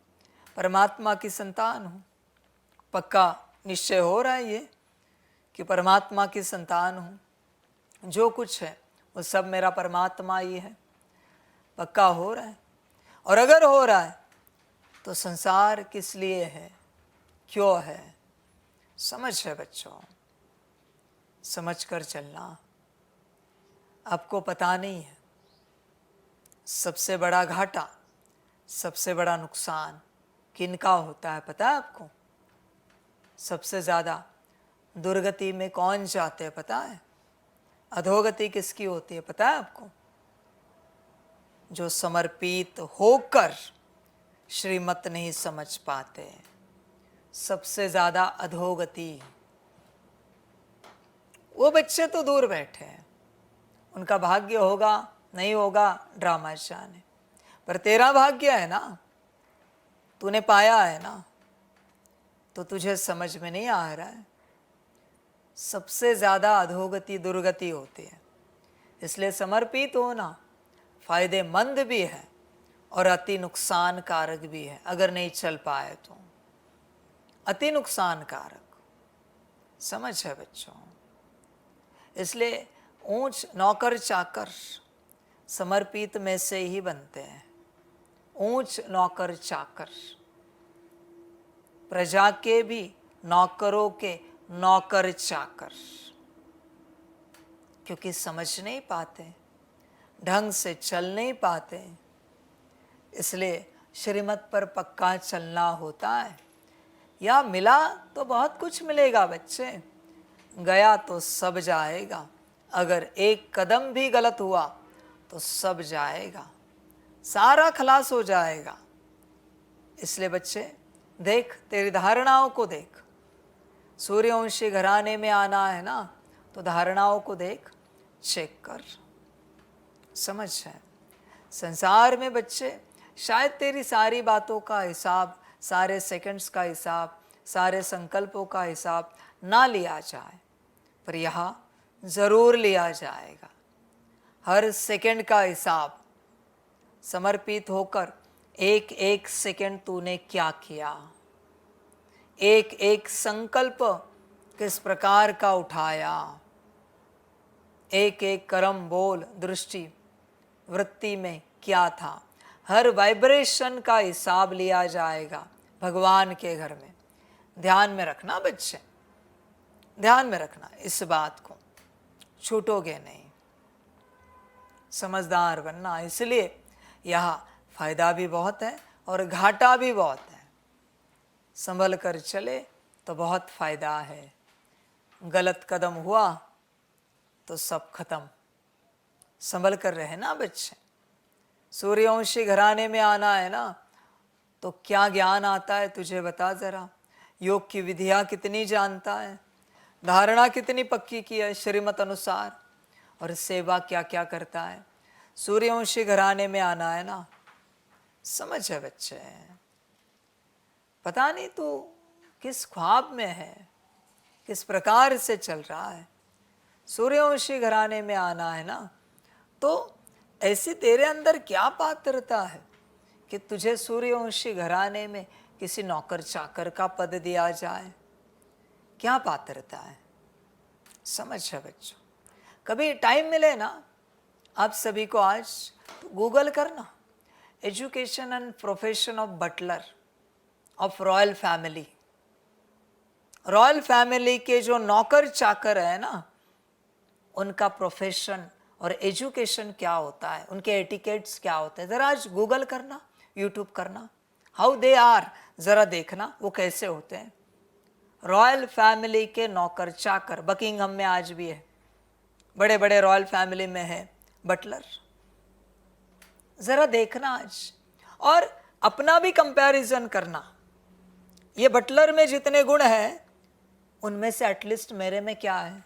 परमात्मा की संतान हूँ। पक्का निश्चय हो रहा है ये कि परमात्मा की संतान हूँ। जो कुछ है वो सब मेरा परमात्मा ही है। पक्का हो रहा है। और अगर हो रहा है तो संसार किस लिए है, क्यों है? समझ है बच्चों, समझ कर चलना। आपको पता नहीं है, सबसे बड़ा घाटा, सबसे बड़ा नुकसान किनका होता है पता है आपको? सबसे ज़्यादा दुर्गति में कौन जाते हैं पता है? अधोगति किसकी होती है पता है आपको? जो समर्पित होकर श्रीमत नहीं समझ पाते, सबसे ज़्यादा अधोगति। वो बच्चे तो दूर बैठे हैं, उनका भाग्य होगा नहीं होगा ड्रामा जाने, पर तेरा भाग्य है ना, तूने पाया है ना, तो तुझे समझ में नहीं आ रहा है। सबसे ज़्यादा अधोगति दुर्गति होती है। इसलिए समर्पित होना फायदेमंद भी है और अति नुकसानकारक भी है। अगर नहीं चल पाए तो अति नुकसानकारक। समझ है बच्चों? इसलिए ऊंच नौकर चाकर समर्पित में से ही बनते हैं। ऊंच नौकर चाकर, प्रजा के भी नौकरों के नौकर चाकर। क्योंकि समझ नहीं पाते, ढंग से चल नहीं पाते, इसलिए श्रीमत पर पक्का चलना होता है। या मिला तो बहुत कुछ मिलेगा बच्चे, गया तो सब जाएगा। अगर एक कदम भी गलत हुआ तो सब जाएगा, सारा खलास हो जाएगा। इसलिए बच्चे देख, तेरी धारणाओं को देख। सूर्यवंशी घराने में आना है ना, तो धारणाओं को देख, चेक कर। समझ है? संसार में बच्चे शायद तेरी सारी बातों का हिसाब, सारे सेकंड्स का हिसाब, सारे संकल्पों का हिसाब ना लिया जाए, पर यहाँ ज़रूर लिया जाएगा। हर सेकंड का हिसाब, समर्पित होकर एक एक सेकंड तूने क्या किया, एक एक संकल्प किस प्रकार का उठाया, एक एक कर्म, बोल, दृष्टि, वृत्ति में क्या था। हर वाइब्रेशन का हिसाब लिया जाएगा भगवान के घर में। ध्यान में रखना बच्चे, ध्यान में रखना इस बात को, छूटोगे नहीं। समझदार बनना। इसलिए यहाँ फायदा भी बहुत है और घाटा भी बहुत है। संभल कर चले तो बहुत फायदा है, गलत कदम हुआ तो सब खत्म। संभल कर रहे ना बच्चे। सूर्यवंशी घराने में आना है ना, तो क्या ज्ञान आता है तुझे बता जरा। योग की विधियां कितनी जानता है, धारणा कितनी पक्की की है श्रीमत अनुसार, और सेवा क्या क्या करता है। सूर्यवंशी घराने में आना है ना, समझ है बच्चे। पता नहीं तू किस ख्वाब में है, किस प्रकार से चल रहा है। सूर्यवंशी घराने में आना है ना, तो ऐसी तेरे अंदर क्या पात्रता है कि तुझे सूर्यवंशी घराने में किसी नौकर चाकर का पद दिया जाए। क्या पात्रता है, समझ है बच्चों। कभी टाइम मिले ना आप सभी को, आज तो गूगल करना education and profession of butler of royal family. Royal family के जो नौकर चाकर है ना, उनका प्रोफेशन और एजुकेशन क्या होता है, उनके एटिकेट्स क्या होते हैं, जरा आज गूगल करना, यूट्यूब करना, हाउ दे आर, जरा देखना वो कैसे होते हैं। रॉयल फैमिली के नौकर चाकर बकिंगहम में आज भी है, बड़े बड़े रॉयल फैमिली में है बटलर। जरा देखना आज और अपना भी कंपैरिजन करना। ये बटलर में जितने गुण हैं उनमें से एटलीस्ट मेरे में क्या है,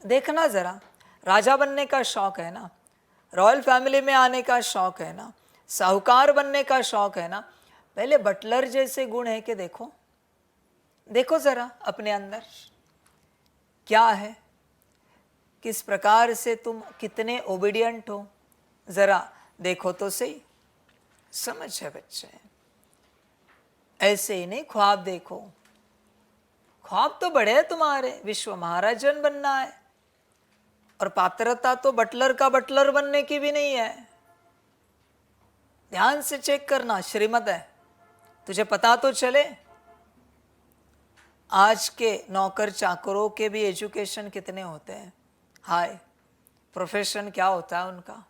देखना जरा। राजा बनने का शौक है ना, रॉयल फैमिली में आने का शौक है ना, साहूकार बनने का शौक है ना, पहले बटलर जैसे गुण है कि देखो, देखो जरा अपने अंदर क्या है, किस प्रकार से तुम कितने ओबीडियंट हो, जरा देखो तो सही। समझ है बच्चे। ऐसे ही नहीं ख्वाब देखो, ख्वाब तो बड़े हैं तुम्हारे, विश्व महाराजन बनना है, और पात्रता तो बटलर का बटलर बनने की भी नहीं है। ध्यान से चेक करना, श्रीमत है, तुझे पता तो चले। आज के नौकर चाकरों के भी एजुकेशन कितने होते हैं, हाय, प्रोफेशन क्या होता है उनका,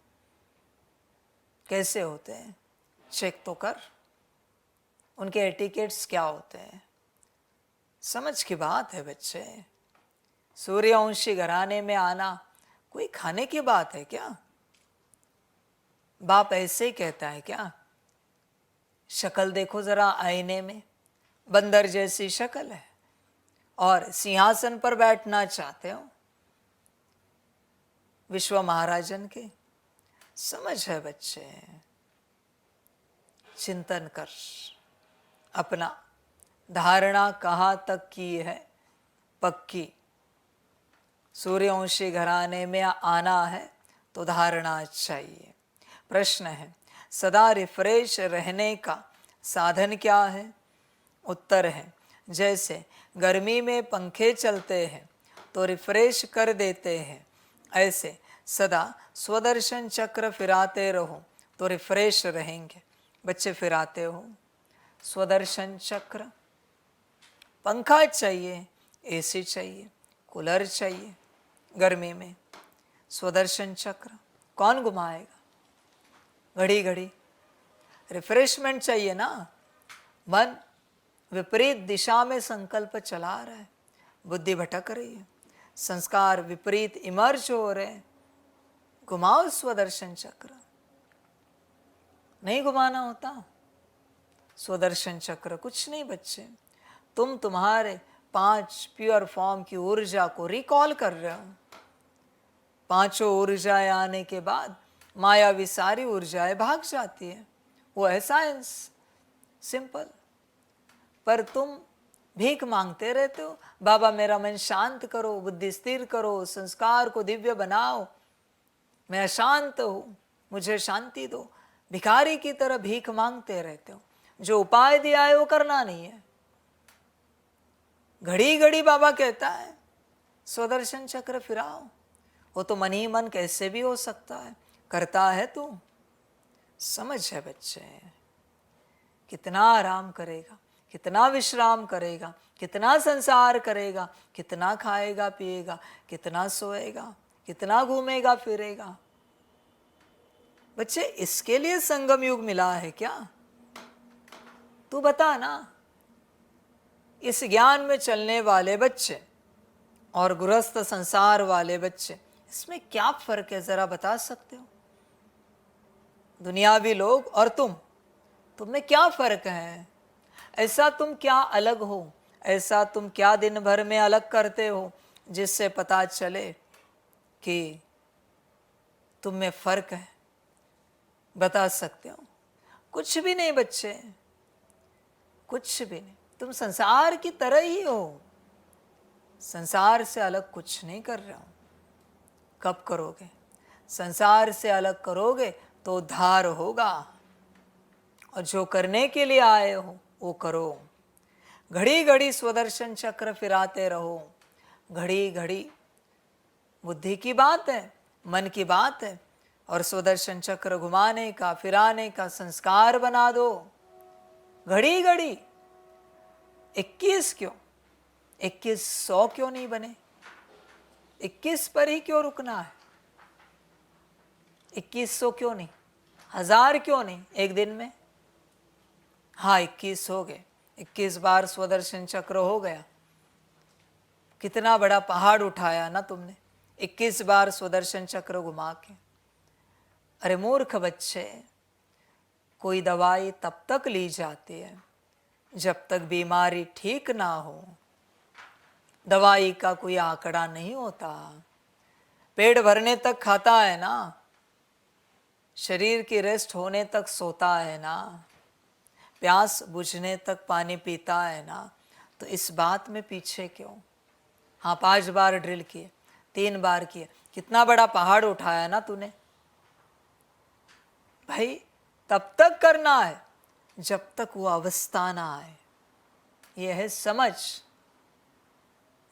कैसे होते हैं, चेक तो कर। उनके एटिकेट्स क्या होते हैं, समझ की बात है बच्चे। सूर्यवंशी घराने में आना कोई खाने की बात है क्या? बाप ऐसे ही कहता है क्या? शक्ल देखो जरा आईने में, बंदर जैसी शक्ल है और सिंहासन पर बैठना चाहते हो विश्व महाराजन के। समझ है बच्चे, चिंतन कर अपना, धारणा कहाँ तक की है पक्की। सूर्यवंशी घराने में आना है तो धारणा चाहिए। प्रश्न है, सदा रिफ्रेश रहने का साधन क्या है? उत्तर है, जैसे गर्मी में पंखे चलते हैं तो रिफ्रेश कर देते हैं, ऐसे सदा स्वदर्शन चक्र फिराते रहो तो रिफ्रेश रहेंगे। बच्चे फिराते हो स्वदर्शन चक्र, पंखा चाहिए, एसी चाहिए, कूलर चाहिए, गर्मी में स्वदर्शन चक्र कौन घुमाएगा? घड़ी घड़ी रिफ्रेशमेंट चाहिए ना। मन विपरीत दिशा में संकल्प चला रहा है, बुद्धि भटक रही है, संस्कार विपरीत इमर्ज हो रहे हैं, घुमाओ स्वदर्शन चक्र। नहीं घुमाना होता स्वदर्शन चक्र, कुछ नहीं बच्चे। तुम तुम्हारे 5 प्योर फॉर्म की ऊर्जा को रिकॉल कर रहे हो। पांचों ऊर्जाएं आने के बाद मायावी सारी ऊर्जाएं भाग जाती है, वो है साइंस, सिंपल। पर तुम भीख मांगते रहते हो, बाबा मेरा मन शांत करो, बुद्धि स्थिर करो, संस्कार को दिव्य बनाओ, मैं अशांत हूँ, मुझे शांति दो। भिखारी की तरह भीख मांगते रहते हो, जो उपाय दिया है वो करना नहीं है। घड़ी घड़ी बाबा कहता है स्वदर्शन चक्र फिराओ, वो तो मन ही मन कैसे भी हो सकता है, करता है तू। समझ है बच्चे, कितना आराम करेगा, कितना विश्राम करेगा, कितना संसार करेगा, कितना खाएगा पिएगा, कितना सोएगा, कितना घूमेगा फिरेगा। बच्चे इसके लिए संगम युग मिला है क्या? तू बता ना। इस ज्ञान में चलने वाले बच्चे और गृहस्थ संसार वाले बच्चे, इसमें क्या फर्क है, जरा बता सकते हो? दुनियावी लोग और तुम में क्या फर्क है? ऐसा तुम क्या अलग हो? ऐसा तुम क्या दिन भर में अलग करते हो जिससे पता चले कि तुम में फर्क है? बता सकते हो? कुछ भी नहीं बच्चे, कुछ भी नहीं। तुम संसार की तरह ही हो, संसार से अलग कुछ नहीं कर रहे हो। कब करोगे? संसार से अलग करोगे तो उद्धार होगा, और जो करने के लिए आए हो वो करो। घड़ी घड़ी स्वदर्शन चक्र फिराते रहो। घड़ी घड़ी बुद्धि की बात है, मन की बात है, और स्वदर्शन चक्र घुमाने का, फिराने का संस्कार बना दो। घड़ी घड़ी 21 क्यों, 2100 क्यों नहीं बने? 21 पर ही क्यों रुकना है? 2100 क्यों नहीं? 1000 क्यों नहीं एक दिन में? हाँ 21 हो गए, 21 बार स्वदर्शन चक्र हो गया। कितना बड़ा पहाड़ उठाया ना तुमने, 21 बार स्वदर्शन चक्र घुमा के। अरे मूर्ख बच्चे, कोई दवाई तब तक ली जाती है जब तक बीमारी ठीक ना हो। दवाई का कोई आंकड़ा नहीं होता। पेट भरने तक खाता है ना, शरीर की रेस्ट होने तक सोता है ना, प्यास बुझने तक पानी पीता है ना, तो इस बात में पीछे क्यों? हाँ 5 बार ड्रिल किए, 3 बार किए, कितना बड़ा पहाड़ उठाया ना तूने। भाई तब तक करना है जब तक वो अवस्था ना आए, ये है समझ।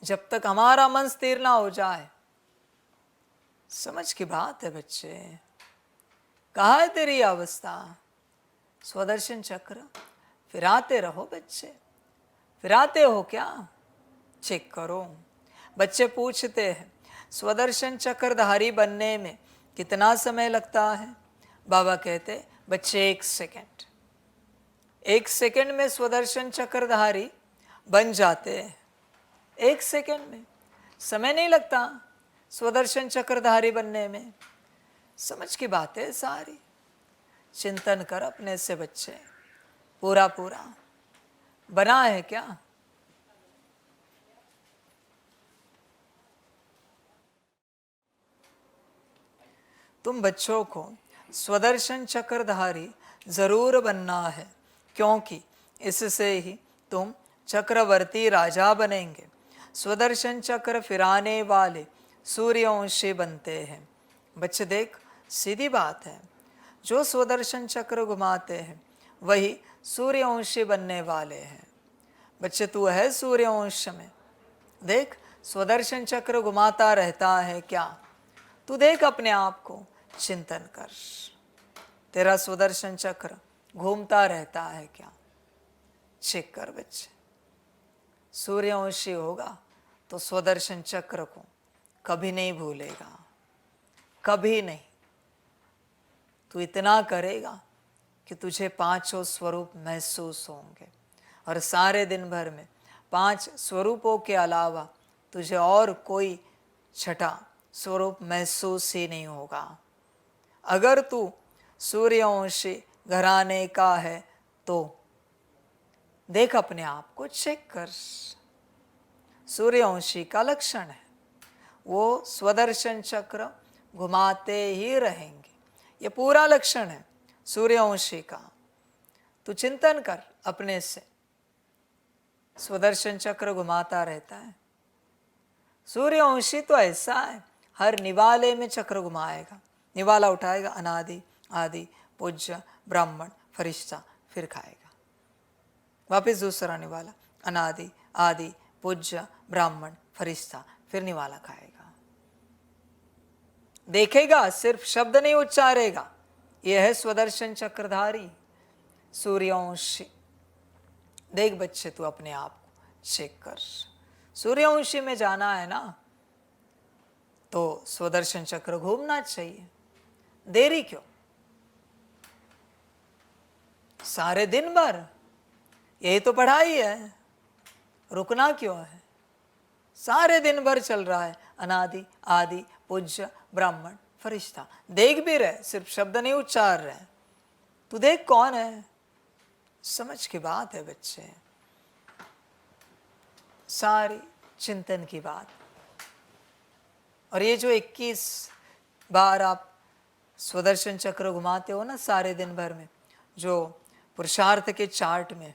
जब तक हमारा मन स्थिर ना हो जाए, समझ की बात है बच्चे। कहाँ है तेरी अवस्था? स्वदर्शन चक्र फिराते रहो बच्चे। फिराते हो क्या? चेक करो। बच्चे पूछते हैं स्वदर्शन चक्रधारी बनने में कितना समय लगता है? बाबा कहते बच्चे 1 सेकंड, 1 सेकंड में स्वदर्शन चक्रधारी बन जाते हैं। 1 सेकंड में, समय नहीं लगता स्वदर्शन चक्रधारी बनने में। समझ की बात है सारी। चिंतन कर अपने से बच्चे, पूरा पूरा बना है क्या? तुम बच्चों को स्वदर्शन चक्रधारी जरूर बनना है, क्योंकि इससे ही तुम चक्रवर्ती राजा बनेंगे। स्वदर्शन चक्र फिराने वाले सूर्यवंशी बनते हैं। बच्चे देख, सीधी बात है, जो स्वदर्शन चक्र घुमाते हैं वही सूर्यवंशी बनने वाले हैं। बच्चे तू है सूर्यवंश में। देख स्वदर्शन चक्र घुमाता रहता है क्या? तू देख अपने आप को, चिंतन कर। तेरा स्वदर्शन चक्र घूमता रहता है क्या? चेक कर बच्चे। सूर्यवंशी होगा तो स्वदर्शन चक्र को कभी नहीं भूलेगा, कभी नहीं। तू इतना करेगा कि तुझे 5 स्वरूप महसूस होंगे, और सारे दिन भर में 5 स्वरूपों के अलावा तुझे और कोई छठा स्वरूप महसूस ही नहीं होगा। अगर तू सूर्यवंशी घराने का है तो देख अपने आप को, चेक कर। सूर्यवंशी का लक्षण है, वो स्वदर्शन चक्र घुमाते ही रहेंगे। ये पूरा लक्षण है सूर्यवंशी का। तू चिंतन कर अपने से। स्वदर्शन चक्र घुमाता रहता है। सूर्यवंशी तो ऐसा है, हर निवाले में चक्र घुमाएगा। निवाला उठाएगा, अनादि आदि पूज्य ब्राह्मण फरिश्ता, फिर खाएगा। वापिस दूसरा निवाला, अनादि आदि पूज्य ब्राह्मण फरिश्ता, फिर निवाला खाएगा। देखेगा, सिर्फ शब्द नहीं उच्चारेगा। यह है स्वदर्शन चक्रधारी सूर्यवंशी। देख बच्चे तू अपने आप को चेक कर। सूर्यवंशी में जाना है ना, तो स्वदर्शन चक्र घूमना चाहिए। देरी क्यों? सारे दिन भर यही तो पढ़ाई है, रुकना क्यों है? सारे दिन भर चल रहा है। अनादि आदि पूज्य ब्राह्मण फरिश्ता, देख भी रहे, सिर्फ शब्द नहीं उच्चार रहे। तू देख कौन है? समझ की बात है बच्चे, सारी चिंतन की बात। और ये जो 21 बार आप स्वदर्शन चक्र घुमाते हो ना सारे दिन भर में, जो पुरुषार्थ के चार्ट में,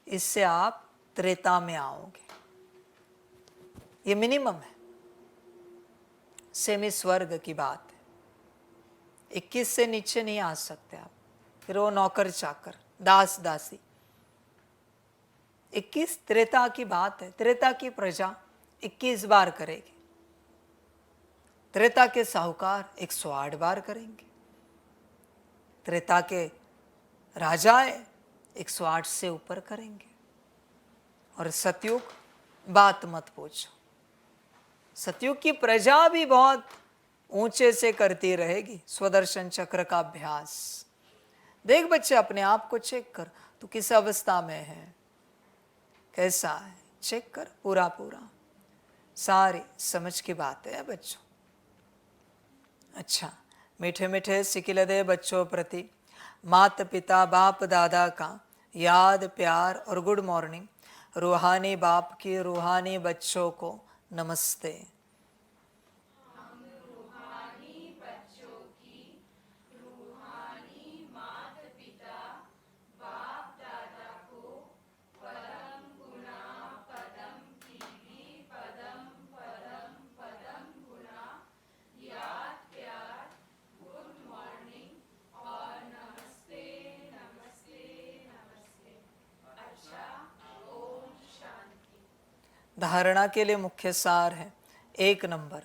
इससे आप त्रेता में आओगे। ये मिनिमम है, सेमी स्वर्ग की बात है। 21 से नीचे नहीं आ सकते आप, फिर वो नौकर चाकर दास दासी। 21 त्रेता की बात है। त्रेता की प्रजा 21 बार करेगी, त्रेता के साहूकार 108 बार करेंगे, त्रेता के राजाएं 108 से ऊपर करेंगे। और सतयुग बात मत पूछो, सतयुग की प्रजा भी बहुत ऊंचे से करती रहेगी स्वदर्शन चक्र का अभ्यास। देख बच्चे, अपने आप को चेक कर, तू किस अवस्था में है, कैसा है, चेक कर पूरा पूरा। सारी समझ की बात है बच्चों। अच्छा, मीठे मीठे सिकिलदे बच्चों प्रति माता पिता बाप दादा का याद प्यार और गुड मॉर्निंग। रूहानी बाप की रूहानी बच्चों को नमस्ते। धारणा के लिए मुख्य सार है। 1 नंबर,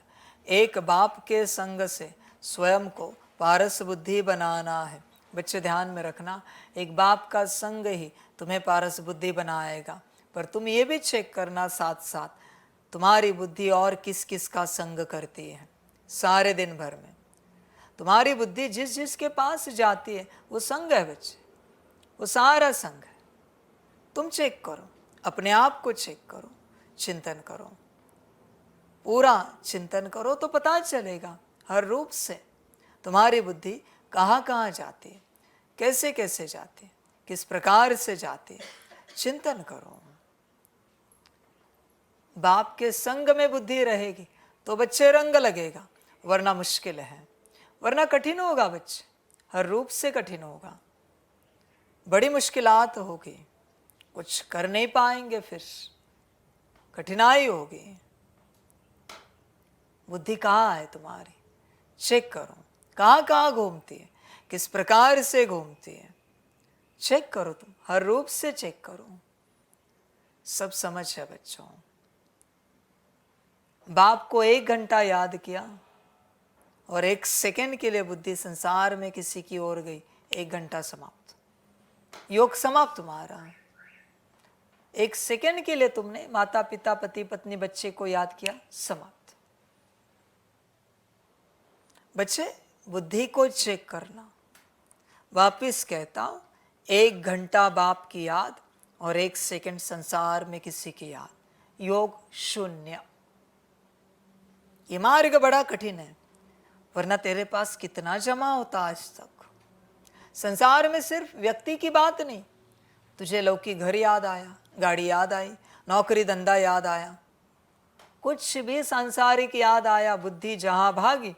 एक बाप के संग से स्वयं को पारस बुद्धि बनाना है। बच्चे ध्यान में रखना, एक बाप का संग ही तुम्हें पारस बुद्धि बनाएगा। पर तुम ये भी चेक करना साथ साथ, तुम्हारी बुद्धि और किस किस का संग करती है। सारे दिन भर में तुम्हारी बुद्धि जिस जिस के पास जाती है वो संग है बच्चे, वो सारा संग है। तुम चेक करो, अपने आप को चेक करो, चिंतन करो, पूरा चिंतन करो तो पता चलेगा हर रूप से तुम्हारी बुद्धि कहाँ कहाँ जाती है, कैसे कैसे जाती है, किस प्रकार से जाती है। चिंतन करो। बाप के संग में बुद्धि रहेगी तो बच्चे रंग लगेगा, वरना मुश्किल है, वरना कठिन होगा बच्चे, हर रूप से कठिन होगा, बड़ी मुश्किलात होगी, कुछ कर नहीं पाएंगे, फिर कठिनाई होगी। बुद्धि कहाँ है तुम्हारी, चेक करो, कहाँ कहाँ घूमती है, किस प्रकार से घूमती है, चेक करो। तुम हर रूप से चेक करो, सब समझ है बच्चों। बाप को 1 घंटा याद किया और 1 सेकंड के लिए बुद्धि संसार में किसी की ओर गई, 1 घंटा समाप्त, योग समाप्त तुम्हारा। 1 सेकंड के लिए तुमने माता पिता पति पत्नी बच्चे को याद किया, समाप्त। बच्चे बुद्धि को चेक करना। वापिस कहता हूं, 1 घंटा बाप की याद और 1 सेकंड संसार में किसी की याद, योग 0। ये मार्ग बड़ा कठिन है, वरना तेरे पास कितना जमा होता आज तक। संसार में सिर्फ व्यक्ति की बात नहीं, तुझे लौकिक घर याद आया, गाड़ी याद आई, नौकरी धंधा याद आया, कुछ भी सांसारिक याद आया, बुद्धि जहां भागी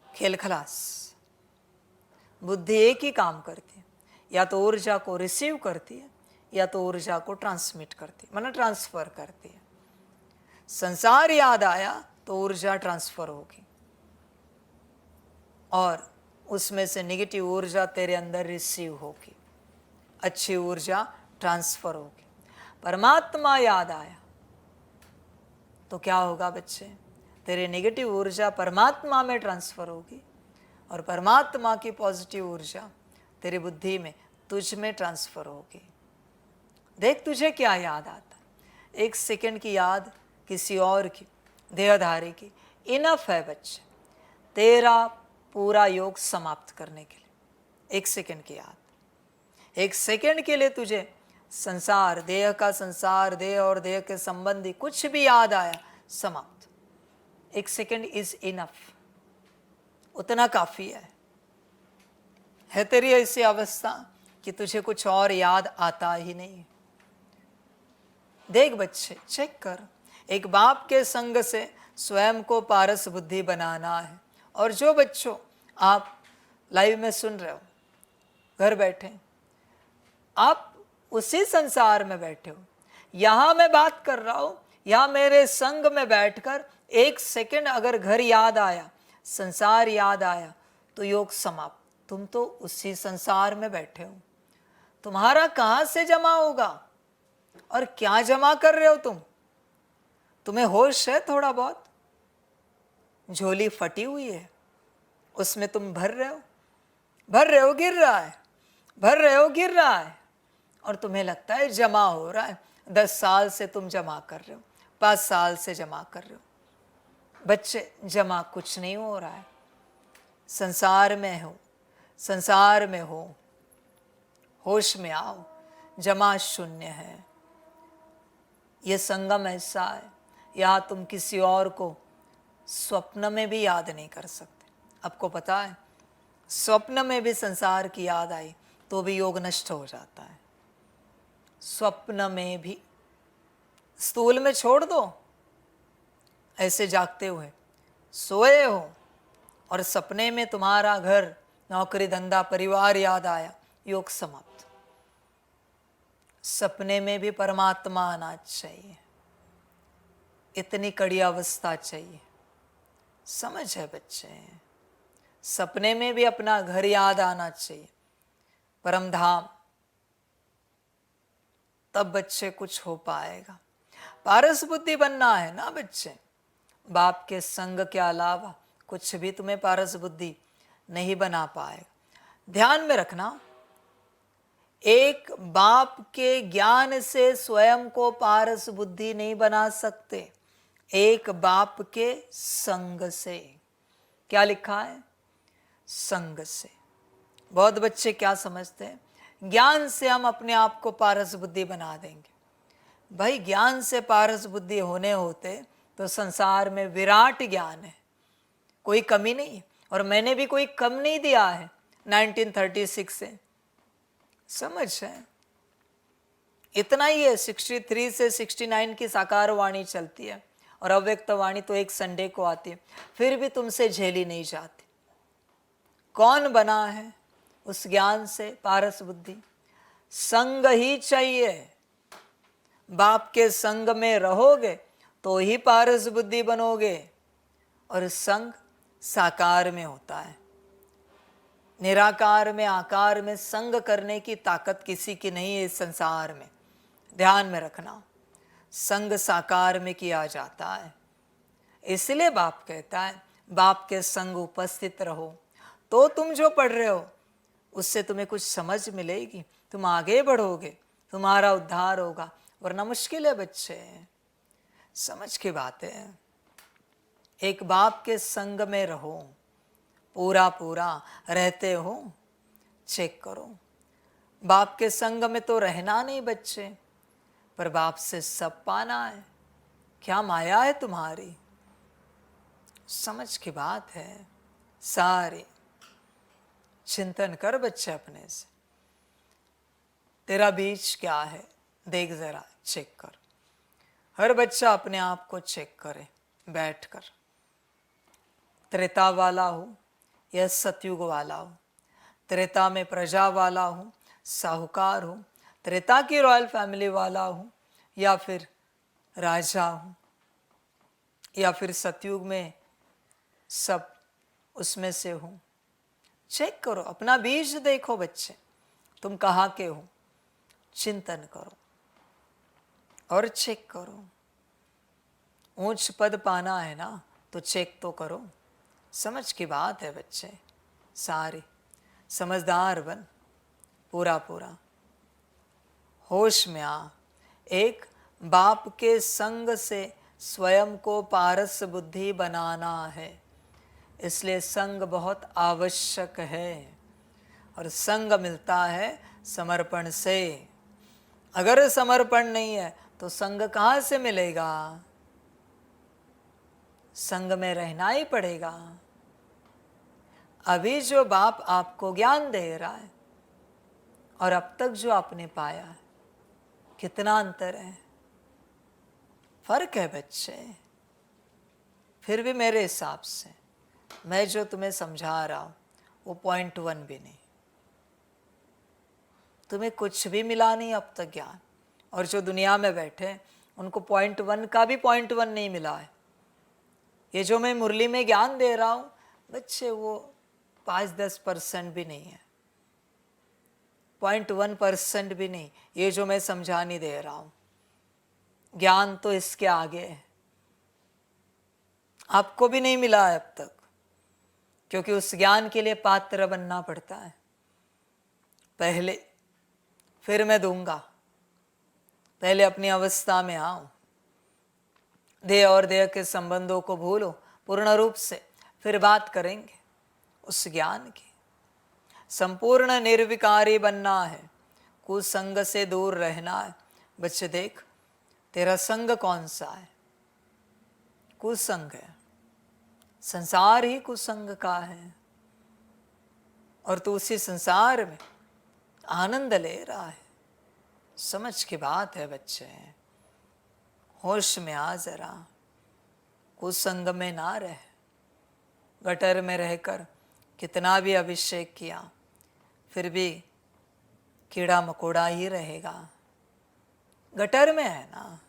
खेल खलास। बुद्धि एक ही काम करती है, या तो ऊर्जा को रिसीव करती है या तो ऊर्जा को ट्रांसमिट करती है, माना ट्रांसफर करती है। संसार याद आया तो ऊर्जा ट्रांसफर होगी और उसमें से नेगेटिव ऊर्जा तेरे अंदर रिसीव होगी, अच्छी ऊर्जा ट्रांसफर होगी। परमात्मा याद आया तो क्या होगा बच्चे, तेरे नेगेटिव ऊर्जा परमात्मा में ट्रांसफर होगी और परमात्मा की पॉजिटिव ऊर्जा तेरी बुद्धि में, तुझ में ट्रांसफर होगी। देख तुझे क्या याद आता है, 1 सेकंड की याद किसी और की, देहधारी की, इनफ है बच्चे तेरा पूरा योग समाप्त करने के लिए। 1 सेकंड की याद एक सेकंड के लिए तुझे संसार, देह का संसार, देह और देह के संबंधी कुछ भी याद आया, समाप्त। एक सेकंड इज इनफ, उतना काफी है तेरी ऐसी अवस्था कि तुझे कुछ और याद आता ही नहीं। देख बच्चे, चेक कर, एक बाप के संग से स्वयं को पारस बुद्धि बनाना है। और जो बच्चों आप लाइव में सुन रहे हो, घर बैठे, आप उसी संसार में बैठे हो। यहां मैं बात कर रहा हूं, यहां मेरे संग में बैठकर एक सेकंड अगर घर याद आया, संसार याद आया, तो योग समाप्त। तुम तो उसी संसार में बैठे हो। तुम्हारा कहां से जमा होगा और क्या जमा कर रहे हो तुम? तुम्हें होश है थोड़ा बहुत? झोली फटी हुई है, उसमें तुम भर रहे हो, गिर रहा है, भर रहे हो, गिर रहा है, और तुम्हें लगता है जमा हो रहा है। 10 साल से तुम जमा कर रहे हो, 5 साल से जमा कर रहे हो। बच्चे, जमा कुछ नहीं हो रहा है। संसार में हो, संसार में हो, होश में आओ, जमा शून्य है। यह संगम ऐसा है, यहाँ तुम किसी और को स्वप्न में भी याद नहीं कर सकते। आपको पता है, स्वप्न में भी संसार की याद आई तो भी योग नष्ट हो जाता है। स्वप्न में भी, स्थूल में छोड़ दो, ऐसे जागते हुए सोए हो और सपने में तुम्हारा घर, नौकरी, धंधा, परिवार याद आया, योग समाप्त। सपने में भी परमात्मा आना चाहिए, इतनी कड़ी अवस्था चाहिए। समझ है बच्चे? सपने में भी अपना घर याद आना चाहिए, परम धाम, तब बच्चे कुछ हो पाएगा। पारस बुद्धि बनना है ना बच्चे। बाप के संग के अलावा कुछ भी तुम्हें पारस बुद्धि नहीं बना पाएगा। ध्यान में रखना, एक बाप के ज्ञान से स्वयं को पारस बुद्धि नहीं बना सकते, एक बाप के संग से। क्या लिखा है? संग से। बहुत बच्चे क्या समझते हैं, ज्ञान से हम अपने आप को पारस बुद्धि बना देंगे। भाई, ज्ञान से पारस बुद्धि होने होते तो संसार में विराट ज्ञान है, कोई कमी नहीं। और मैंने भी कोई कम नहीं दिया है 1936 से। समझ है? इतना ही है। 63 से 69 की साकार वाणी चलती है और अव्यक्त वाणी तो एक संडे को आती है, फिर भी तुमसे झेली नहीं जाती। कौन बना है उस ज्ञान से पारस बुद्धि? संग ही चाहिए। बाप के संग में रहोगे तो ही पारस बुद्धि बनोगे। और संग साकार में होता है, निराकार में, आकार में संग करने की ताकत किसी की नहीं है इस संसार में। ध्यान में रखना, संग साकार में किया जाता है। इसलिए बाप कहता है, बाप के संग उपस्थित रहो तो तुम जो पढ़ रहे हो उससे तुम्हें कुछ समझ मिलेगी, तुम आगे बढ़ोगे, तुम्हारा उद्धार होगा। वरना मुश्किल है बच्चे। समझ की बात है। एक बाप के संग में रहो, पूरा पूरा रहते हो, चेक करो। बाप के संग में तो रहना नहीं बच्चे, पर बाप से सब पाना है। क्या माया है तुम्हारी। समझ की बात है। सारे चिंतन कर बच्चे अपने से, तेरा बीज क्या है, देख जरा, चेक कर। हर बच्चा अपने आप को चेक करे बैठकर। त्रेता वाला हो या सतयुग वाला हो, त्रेता में प्रजा वाला हो, साहूकार हो, त्रेता की रॉयल फैमिली वाला हो, या फिर राजा हो, या फिर सतयुग में सब उसमें से हो। चेक करो, अपना बीज देखो बच्चे, तुम कहाँ के हो, चिंतन करो और चेक करो। ऊंच पद पाना है ना तो चेक तो करो। समझ की बात है बच्चे। सारे समझदार बन, पूरा पूरा होश में आ। एक बाप के संग से स्वयं को पारस बुद्धि बनाना है, इसलिए संग बहुत आवश्यक है। और संग मिलता है समर्पण से। अगर समर्पण नहीं है तो संग कहाँ से मिलेगा? संग में रहना ही पड़ेगा। अभी जो बाप आपको ज्ञान दे रहा है और अब तक जो आपने पाया है, कितना अंतर है, फर्क है बच्चे। फिर भी मेरे हिसाब से मैं जो तुम्हें समझा रहा हूं वो 0.1 भी नहीं, तुम्हें कुछ भी मिला नहीं अब तक ज्ञान। और जो दुनिया में बैठे उनको 0.1 का भी 0.1 नहीं मिला है। ये जो मैं मुरली में ज्ञान दे रहा हूं बच्चे, वो 5-10% भी नहीं है, 0.1% भी नहीं। ये जो मैं समझाने दे रहा हूं, ज्ञान तो इसके आगे है। आपको भी नहीं मिला है अब तक, क्योंकि उस ज्ञान के लिए पात्र बनना पड़ता है पहले। फिर मैं दूंगा, पहले अपनी अवस्था में आओ, देह और देह के संबंधों को भूलो पूर्ण रूप से, फिर बात करेंगे उस ज्ञान की। संपूर्ण निर्विकारी बनना है, कुसंग से दूर रहना है। बच्चे देख, तेरा संग कौन सा है? कुसंग है, संसार ही कुसंग का है, और तू उसी संसार में आनंद ले रहा है। समझ की बात है बच्चे, होश में आ जरा, कुसंग में ना रह। गटर में रहकर कितना भी अभिषेक किया फिर भी कीड़ा मकोड़ा ही रहेगा। गटर में है ना,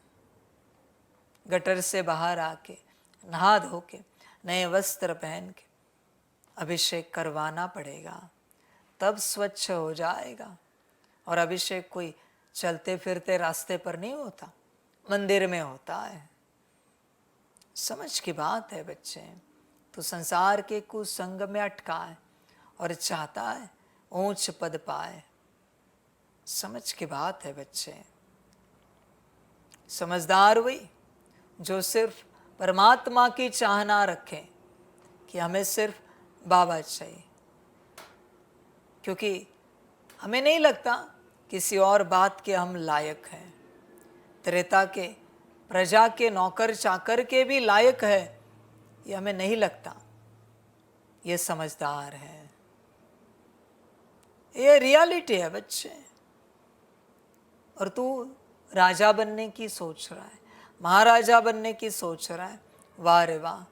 गटर से बाहर आके नहा धो के नए वस्त्र पहन के अभिषेक करवाना पड़ेगा, तब स्वच्छ हो जाएगा। और अभिषेक कोई चलते फिरते रास्ते पर नहीं होता, मंदिर में होता है। समझ की बात है बच्चे। तो संसार के कुसंग में अटका है और चाहता है ऊंच पद पाए। समझ की बात है बच्चे। समझदार वही जो सिर्फ परमात्मा की चाहना रखे कि हमें सिर्फ बाबा चाहिए, क्योंकि हमें नहीं लगता किसी और बात के हम लायक हैं। त्रेता के प्रजा के नौकर चाकर के भी लायक है, ये हमें नहीं लगता। ये समझदार है, ये रियलिटी है बच्चे। और तू राजा बनने की सोच रहा है, महाराजा बनने की सोच रहा है, वाह रे वाह।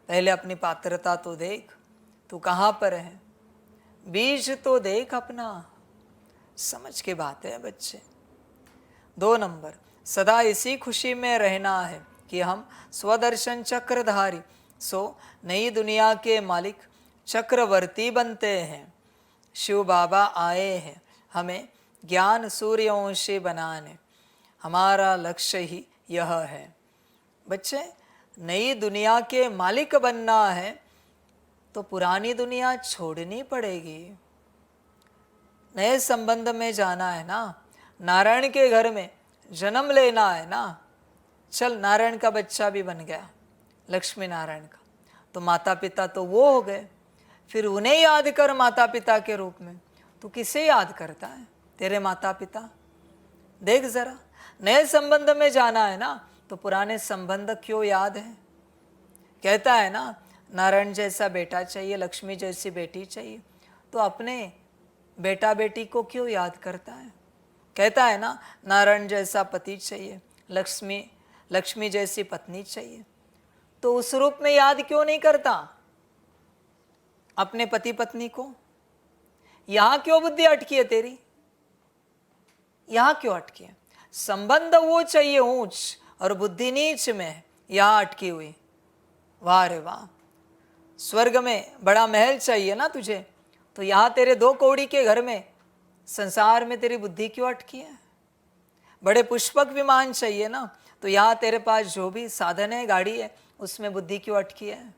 पहले अपनी पात्रता तो देख, तू कहाँ पर है, बीज तो देख अपना। समझ के बात है बच्चे। 2 नंबर, सदा इसी खुशी में रहना है कि हम स्वदर्शन चक्रधारी, सो नई दुनिया के मालिक चक्रवर्ती बनते हैं। शिव बाबा आए हैं हमें ज्ञान सूर्यवंशी बनाने, हमारा लक्ष्य ही यह है। बच्चे, नई दुनिया के मालिक बनना है तो पुरानी दुनिया छोड़नी पड़ेगी। नए संबंध में जाना है ना, नारायण के घर में जन्म लेना है ना। चल, नारायण का बच्चा भी बन गया, लक्ष्मी नारायण का, तो माता पिता तो वो हो गए, फिर उन्हें याद कर माता पिता के रूप में। तू किसे याद करता है? तेरे माता पिता। देख जरा, नए संबंध में जाना है ना तो पुराने संबंध क्यों याद है? कहता है ना, नारायण जैसा बेटा चाहिए, लक्ष्मी जैसी बेटी चाहिए, तो अपने बेटा बेटी को क्यों याद करता है? कहता है ना, नारायण जैसा पति चाहिए, लक्ष्मी जैसी पत्नी चाहिए, तो उस रूप में याद क्यों नहीं करता अपने पति पत्नी को? यहां क्यों बुद्धि अटकी है तेरी? यहां क्यों अटकी है? संबंध वो चाहिए ऊंच और बुद्धि नीच में, यहां अटकी हुई। वाह रे वाह। स्वर्ग में बड़ा महल चाहिए ना तुझे, तो यहां तेरे 2 कौड़ी के घर में, संसार में तेरी बुद्धि क्यों अटकी है? बड़े पुष्पक विमान चाहिए ना, तो यहाँ तेरे पास जो भी साधन है, गाड़ी है, उसमें बुद्धि क्यों अटकी है?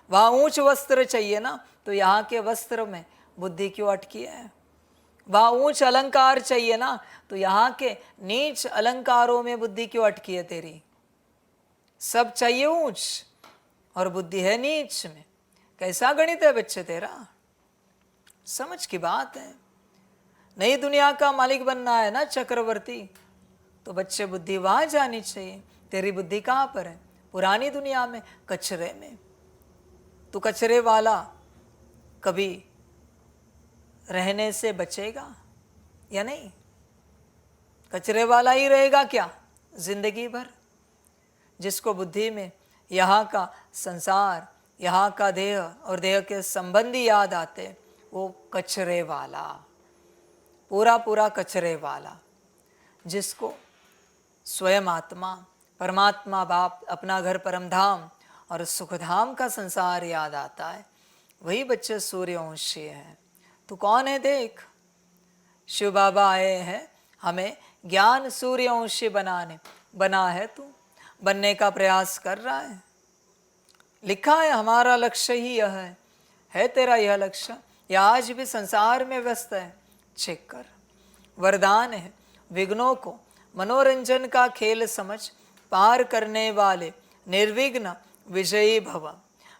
वहाँ ऊंच वस्त्र चाहिए ना, तो यहाँ के वस्त्र में बुद्धि क्यों अटकी है? वहाँ ऊंच अलंकार चाहिए ना, तो यहाँ के नीच अलंकारों में बुद्धि क्यों अटकी है तेरी? सब चाहिए ऊंच और बुद्धि है नीच में। कैसा गणित है बच्चे तेरा? समझ की बात है। नई दुनिया का मालिक बनना है ना, चक्रवर्ती, तो बच्चे बुद्धि वहां जानी चाहिए। तेरी बुद्धि कहाँ पर है? पुरानी दुनिया में, कचरे में। तू कचरे वाला कभी रहने से बचेगा या नहीं? कचरे वाला ही रहेगा क्या जिंदगी भर? जिसको बुद्धि में यहाँ का संसार, यहाँ का देह और देह के संबंधी याद आते, वो कचरे वाला, पूरा पूरा कचरे वाला। जिसको स्वयं आत्मा, परमात्मा बाप, अपना घर परमधाम और सुखधाम का संसार याद आता है, वही बच्चे सूर्यवंशी हैं। तू कौन है देख? शिव बाबा आए हैं हमें ज्ञान सूर्यवंशी बना है तू, बनने का प्रयास कर रहा है। लिखा है हमारा लक्ष्य ही यह है तेरा यह लक्ष्य, या आज भी संसार में व्यस्त है? चेक कर। वरदान है विघ्नों को मनोरंजन का खेल समझ पार करने वाले निर्विघ्न विजयी भव।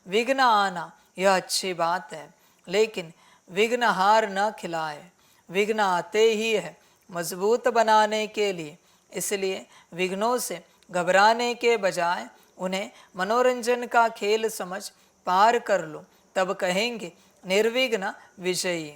विघ्न आना यह अच्छी बात है, लेकिन विघ्न हार न खिलाए। विघ्न आते ही है मजबूत बनाने के लिए, इसलिए विघ्नों से घबराने के बजाय उन्हें मनोरंजन का खेल समझ पार कर लो, तब कहेंगे निर्विघ्न विजयी।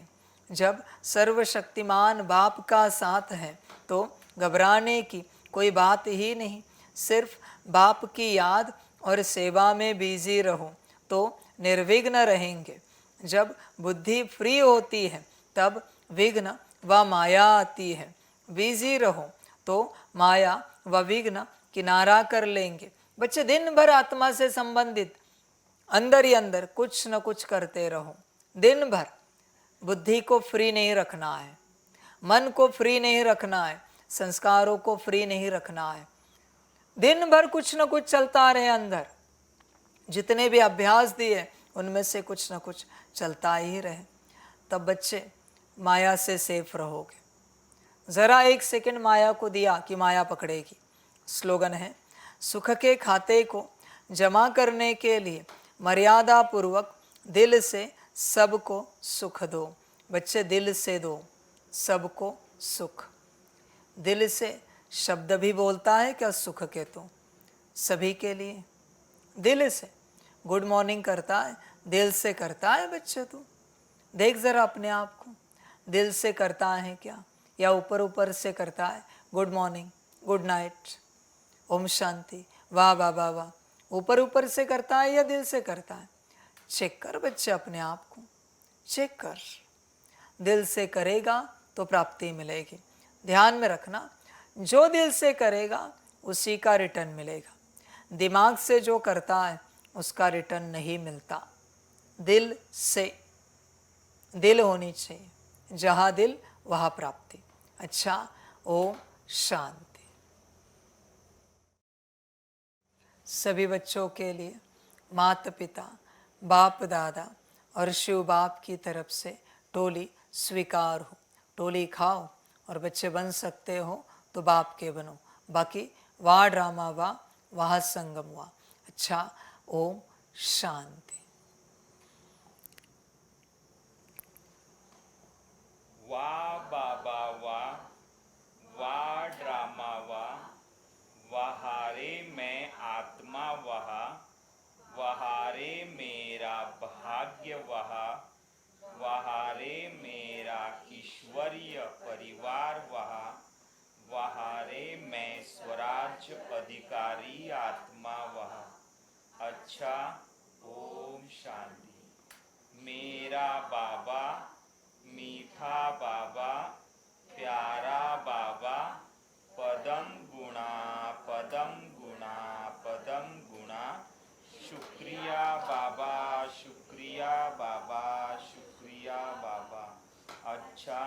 जब सर्वशक्तिमान बाप का साथ है तो घबराने की कोई बात ही नहीं। सिर्फ बाप की याद और सेवा में बिजी रहो तो निर्विघ्न रहेंगे। जब बुद्धि फ्री होती है तब विघ्न व माया आती है। बिजी रहो तो माया व विघ्न किनारा कर लेंगे। बच्चे दिन भर आत्मा से संबंधित अंदर ही अंदर कुछ न कुछ करते रहो। दिन भर बुद्धि को फ्री नहीं रखना है, मन को फ्री नहीं रखना है, संस्कारों को फ्री नहीं रखना है। दिन भर कुछ न कुछ चलता रहे अंदर। जितने भी अभ्यास दिए उनमें से कुछ न कुछ चलता ही रहे, तब बच्चे माया से सेफ रहोगे। जरा एक सेकंड माया को दिया कि माया पकड़ेगी। स्लोगन है सुख के खाते को जमा करने के लिए मर्यादा पूर्वक दिल से सबको सुख दो। बच्चे दिल से दो सबको सुख। दिल से शब्द भी बोलता है क्या सुख के? तो सभी के लिए दिल से गुड मॉर्निंग करता है, दिल से करता है। बच्चे तू देख जरा अपने आप को, दिल से करता है क्या या ऊपर ऊपर से करता है? Good morning, good night, Om Shanti, वाह वाह वाह वाह, ऊपर ऊपर से करता है या दिल से करता है? चेक कर बच्चे अपने आप को, चेक कर। दिल से करेगा तो प्राप्ति मिलेगी। ध्यान में रखना, जो दिल से करेगा उसी का रिटर्न मिलेगा। दिमाग से जो करता है उसका रिटर्न नहीं मिलता। दिल से, दिल होनी चाहिए, जहाँ दिल वहाँ प्राप्ति। अच्छा, ओम शांति। सभी बच्चों के लिए माता पिता, बाप दादा और शिव बाप की तरफ से टोली स्वीकार हो। टोली खाओ और बच्चे बन सकते हो तो बाप के बनो, बाकी वाह ड्रामा वाह, वहाँ संगम हुआ। अच्छा, ओम शांति। वाह बाबा वाह, वाह ड्रामा वाह, वहारे मैं आत्मा वहा, वहारे मेरा भाग्य वहा, वहारे मेरा ईश्वरीय परिवार वहा, वहारे मैं स्वराज्य अधिकारी आत्मा वहा। अच्छा, ओम शांति। मेरा बाबा, मीठा बाबा, प्यारा बाबा, पदम गुणा पदम गुणा पदम गुणा, शुक्रिया बाबा, शुक्रिया बाबा, शुक्रिया बाबा। अच्छा,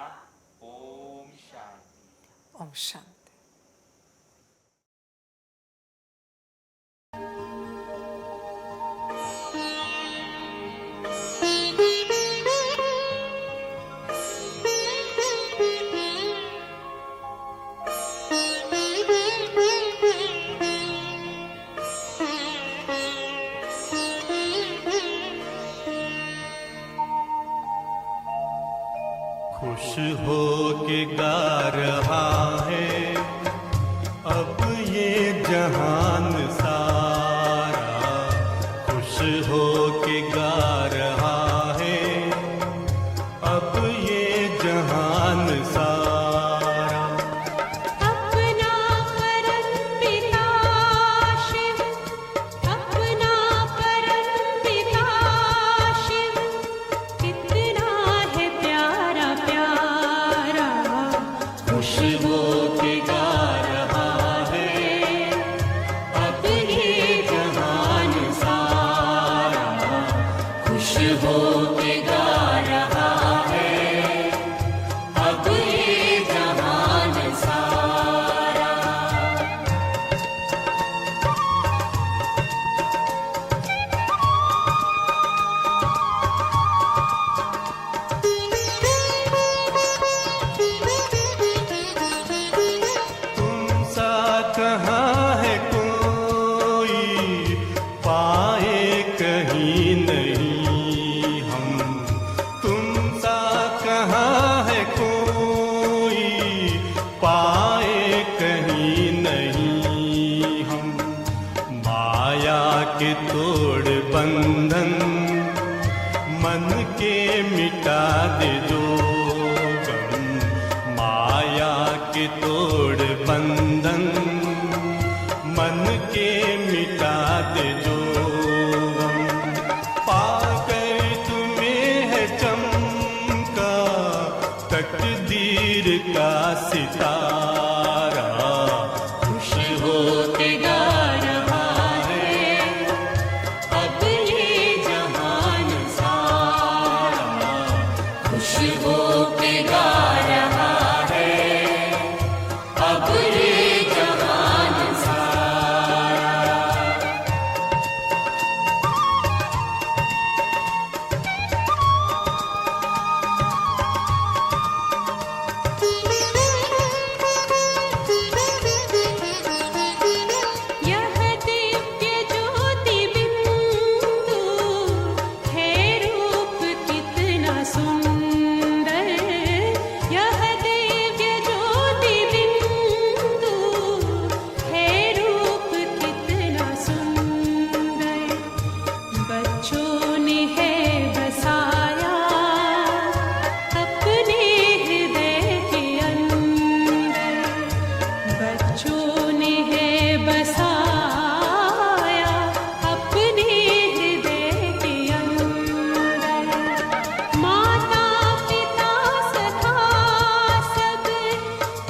ओम शांति। ओम शांति। खुश हो के गा रहा है अब ये जहान सारा, खुश हो के गा रहा है अब ये जहान सारा। अपना परमपिता शिव, अपना परमपिता शिव, कितना है प्यारा प्यारा, खुश हो के गा रहा है अब ये जहान सारा, खुश हो के गा रहा है अब ये जहान सारा। तुम सा कहाँ है कोई पाए कहीं नहीं हम, तुम सा कहाँ है कोई पाए कहीं नहीं हम। माया के तोड़ बंधन मन के मिटा दे जो गम, माया के तोड़ बंधन मन के मिटा दे जो गम। पाकर तुम्हें है चमका तकदीर का सितारा, खुश हो के गा रहा है अब ये जहान सारा, खुश हो के गा रहा है अब ये जहान सारा। यह दिव्य ज्योति बिंदु है रूप कितना सुंदर, यह दिव्य ज्योति बिंदु है रूप कितना सुंदर। बच्चों ने है बसाया अपने हृदय के अंदर, बच्चों ने है बसाया अपने हृदय के अंदर। माता पिता सखा सब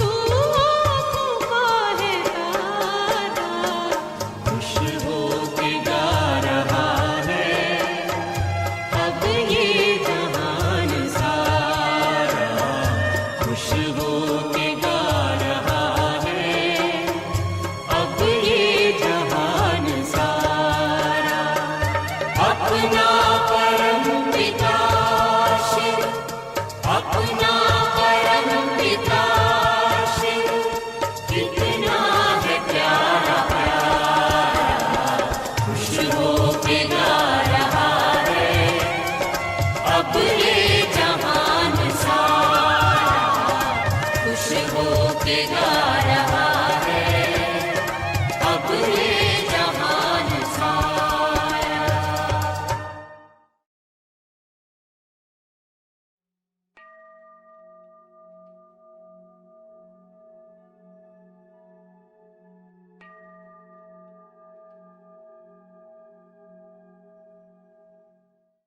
तू आँखों का है दादा, खुश हो के गा रहा है अब ये जहान सारा, खुश हो के गा रहा है अब ये जहान सारा। अपना परम पिता शिव, अपना परम पिता शिव, कितना है प्यारा प्यारा, खुश हो के गा